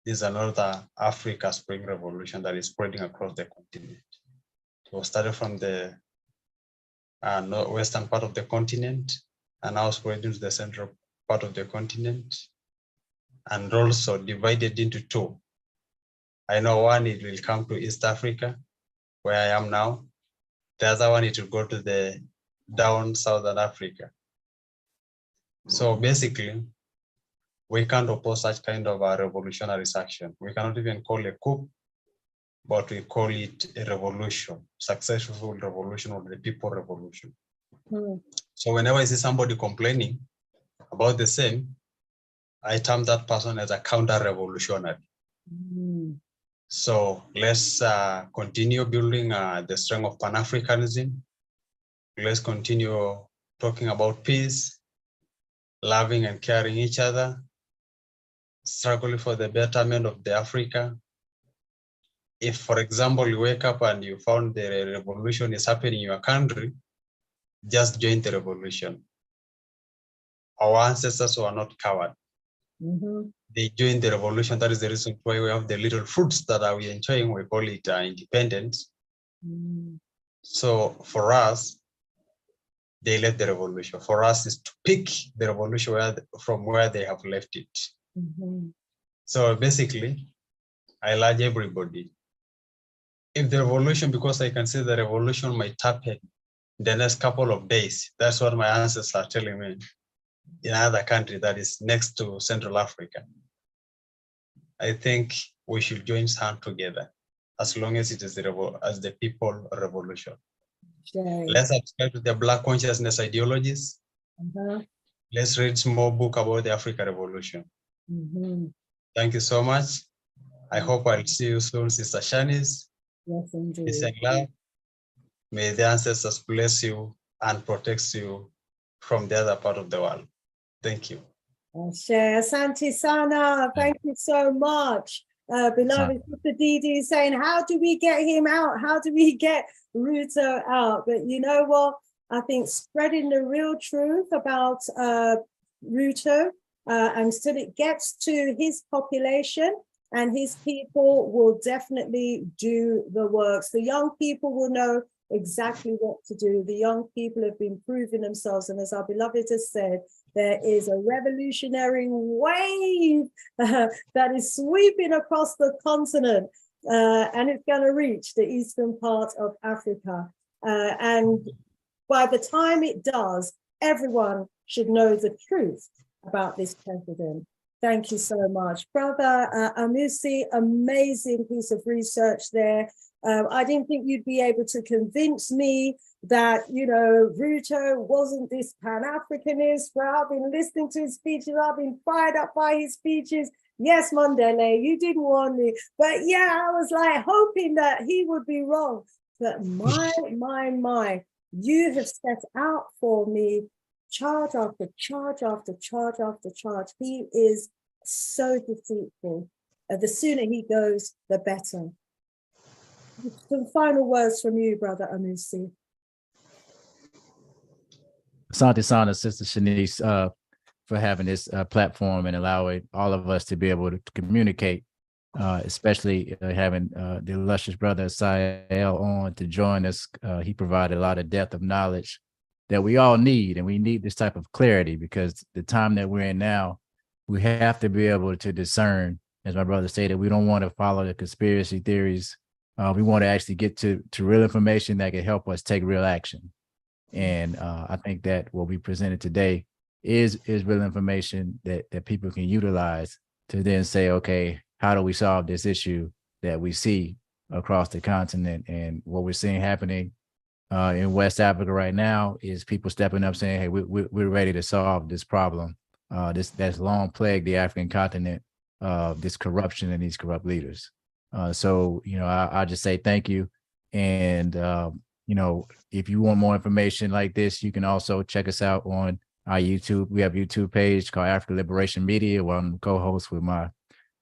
There's another Africa Spring Revolution that is spreading across the continent. It was started from the western part of the continent and now spreading to the central part of the continent, and also divided into two. I know one, it will come to East Africa, where I am now. The other one, it will go to the down Southern Africa. So basically, we can't oppose such kind of a revolutionary action. We cannot even call it a coup, but we call it a revolution, successful revolution or the people revolution. So whenever I see somebody complaining about the same, I term that person as a counter-revolutionary. Mm. So let's continue building the strength of Pan-Africanism. Let's continue talking about peace, loving and caring each other, struggling for the betterment of the Africa. If, for example, you wake up and you found the revolution is happening in your country, just join the revolution. Our ancestors were not cowards. Mm-hmm. They joined the revolution. That is the reason why we have the little fruits that are we enjoying. We call it independence. Mm. So for us, they led the revolution. For us is to pick the revolution from where they have left it. Mm-hmm. So basically, I urge everybody, if the revolution, because I can see the revolution might happen in the next couple of days, that's what my ancestors are telling me, in another country that is next to Central Africa. I think we should join hands together, as long as it is the people revolution. Okay. Let's subscribe to the Black consciousness ideologies. Uh-huh. Let's read more book about the Africa Revolution. Mm-hmm. Thank you so much. I hope I'll see you soon, Sister Shanice. Yes, indeed. Peace and love. May the ancestors bless you and protect you from the other part of the world. Thank you. Asante Sana, thank you so much. Beloved Sister Didi saying, how do we get him out? How do we get Ruto out? But you know what? I think spreading the real truth about Ruto until it gets to his population and his people will definitely do the works. The young people will know exactly what to do. The young people have been proving themselves. And as our beloved has said, there is a revolutionary wave that is sweeping across the continent and it's going to reach the eastern part of Africa. And by the time it does, everyone should know the truth about this president. Thank you so much. Brother Amusi, amazing piece of research there. I didn't think you'd be able to convince me that, you know, Ruto wasn't this Pan-Africanist. Well, I've been listening to his speeches. I've been fired up by his speeches. Yes, Mandela, you didn't warn me. But yeah, I was like hoping that he would be wrong. But my, you have set out for me charge after charge after charge after charge. He is so deceitful. The sooner he goes, the better. Some final words from you, Brother Amusi. Asante Sana, Sister Shanice, for having this platform and allowing all of us to be able to communicate, especially having the illustrious brother Sael on to join us. He provided a lot of depth of knowledge that we all need, and we need this type of clarity because the time that we're in now, we have to be able to discern, as my brother stated, we don't want to follow the conspiracy theories. We want to actually get to real information that can help us take real action. And I think that what we presented today is real information that people can utilize to then say, okay, how do we solve this issue that we see across the continent? And what we're seeing happening in West Africa right now is people stepping up saying, hey, we're ready to solve this problem. That's long plagued the African continent, this corruption and these corrupt leaders. So, you know, I just say thank you. And, you know, if you want more information like this, you can also check us out on our YouTube. We have a YouTube page called African Liberation Media, where I'm the co-host with my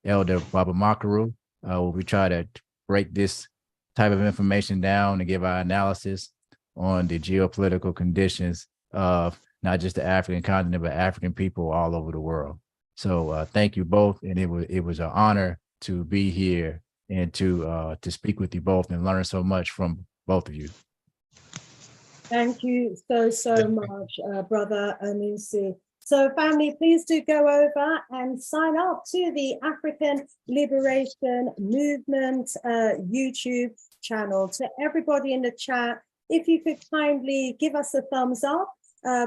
elder, Baba Makaru, where we try to break this type of information down and give our analysis on the geopolitical conditions of not just the African continent, but African people all over the world. So thank you both. And it was an honor to be here and to speak with you both and learn so much from both of you. Thank you so much, Brother Amusi. So family, please do go over and sign up to the African Liberation Movement YouTube channel. To everybody in the chat, if you could kindly give us a thumbs up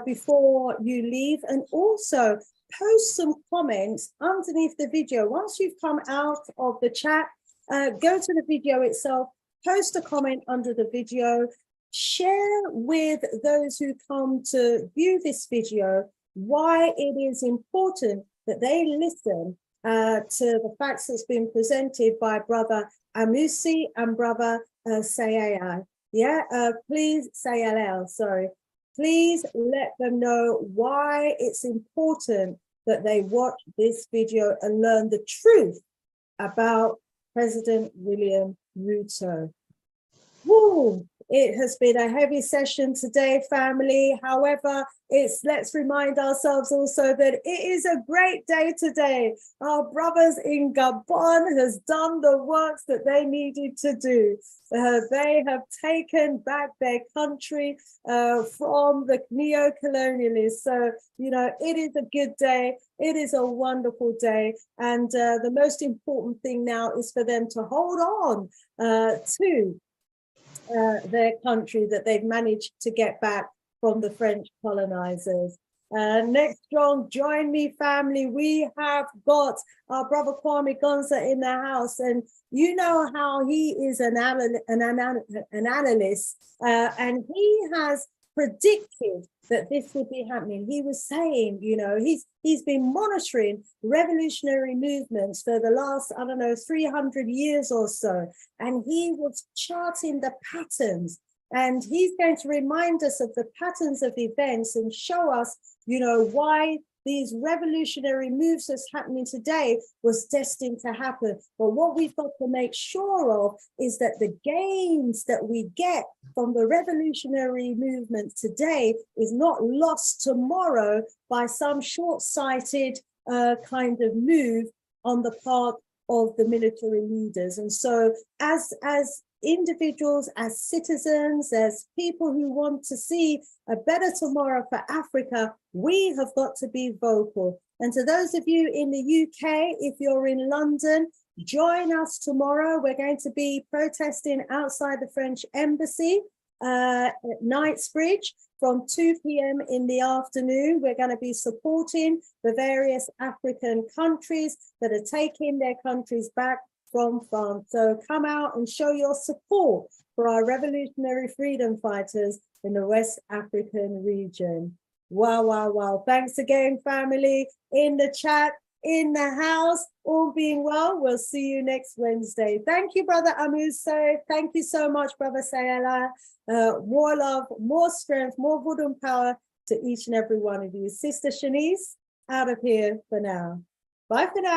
before you leave, and also post some comments underneath the video. Once you've come out of the chat, go to the video itself, post a comment under the video, share with those who come to view this video why it is important that they listen to the facts that's been presented by Brother Amusi and Brother Sayal. Please, Sayal, sorry. Please let them know why it's important that they watch this video and learn the truth about President William Ruto. Woo! It has been a heavy session today, family. However, let's remind ourselves also that it is a great day today. Our brothers in Gabon has done the works that they needed to do. They have taken back their country from the Neo-Colonialists. So, you know, it is a good day. It is a wonderful day. And the most important thing now is for them to hold on to their country that they've managed to get back from the French colonizers. Next, John, join me, family. We have got our brother Kwame Gonza in the house, and you know how he is an analyst, and he has predicted that this would be happening. He was saying, you know, he's been monitoring revolutionary movements for the last, 300 years or so, and he was charting the patterns, and he's going to remind us of the patterns of events and show us, you know, why these revolutionary moves that's happening today was destined to happen. But what we've got to make sure of is that the gains that we get from the revolutionary movement today is not lost tomorrow by some short-sighted kind of move on the part of the military leaders. And so as individuals, as citizens, as people who want to see a better tomorrow for Africa, we have got to be vocal. And to those of you in the UK, if you're in London, join us tomorrow. We're going to be protesting outside the French embassy at Knightsbridge from 2 p.m. in the afternoon. We're going to be supporting the various African countries that are taking their countries back from France. So come out and show your support for our revolutionary freedom fighters in the West African region. Wow, wow, wow. Thanks again, family, in the chat, in the house, all being well. We'll see you next Wednesday. Thank you, Brother Amuso. Thank you so much, Brother Sayala. More love, more strength, more voodoo power to each and every one of you. Sister Shanice, out of here for now. Bye for now.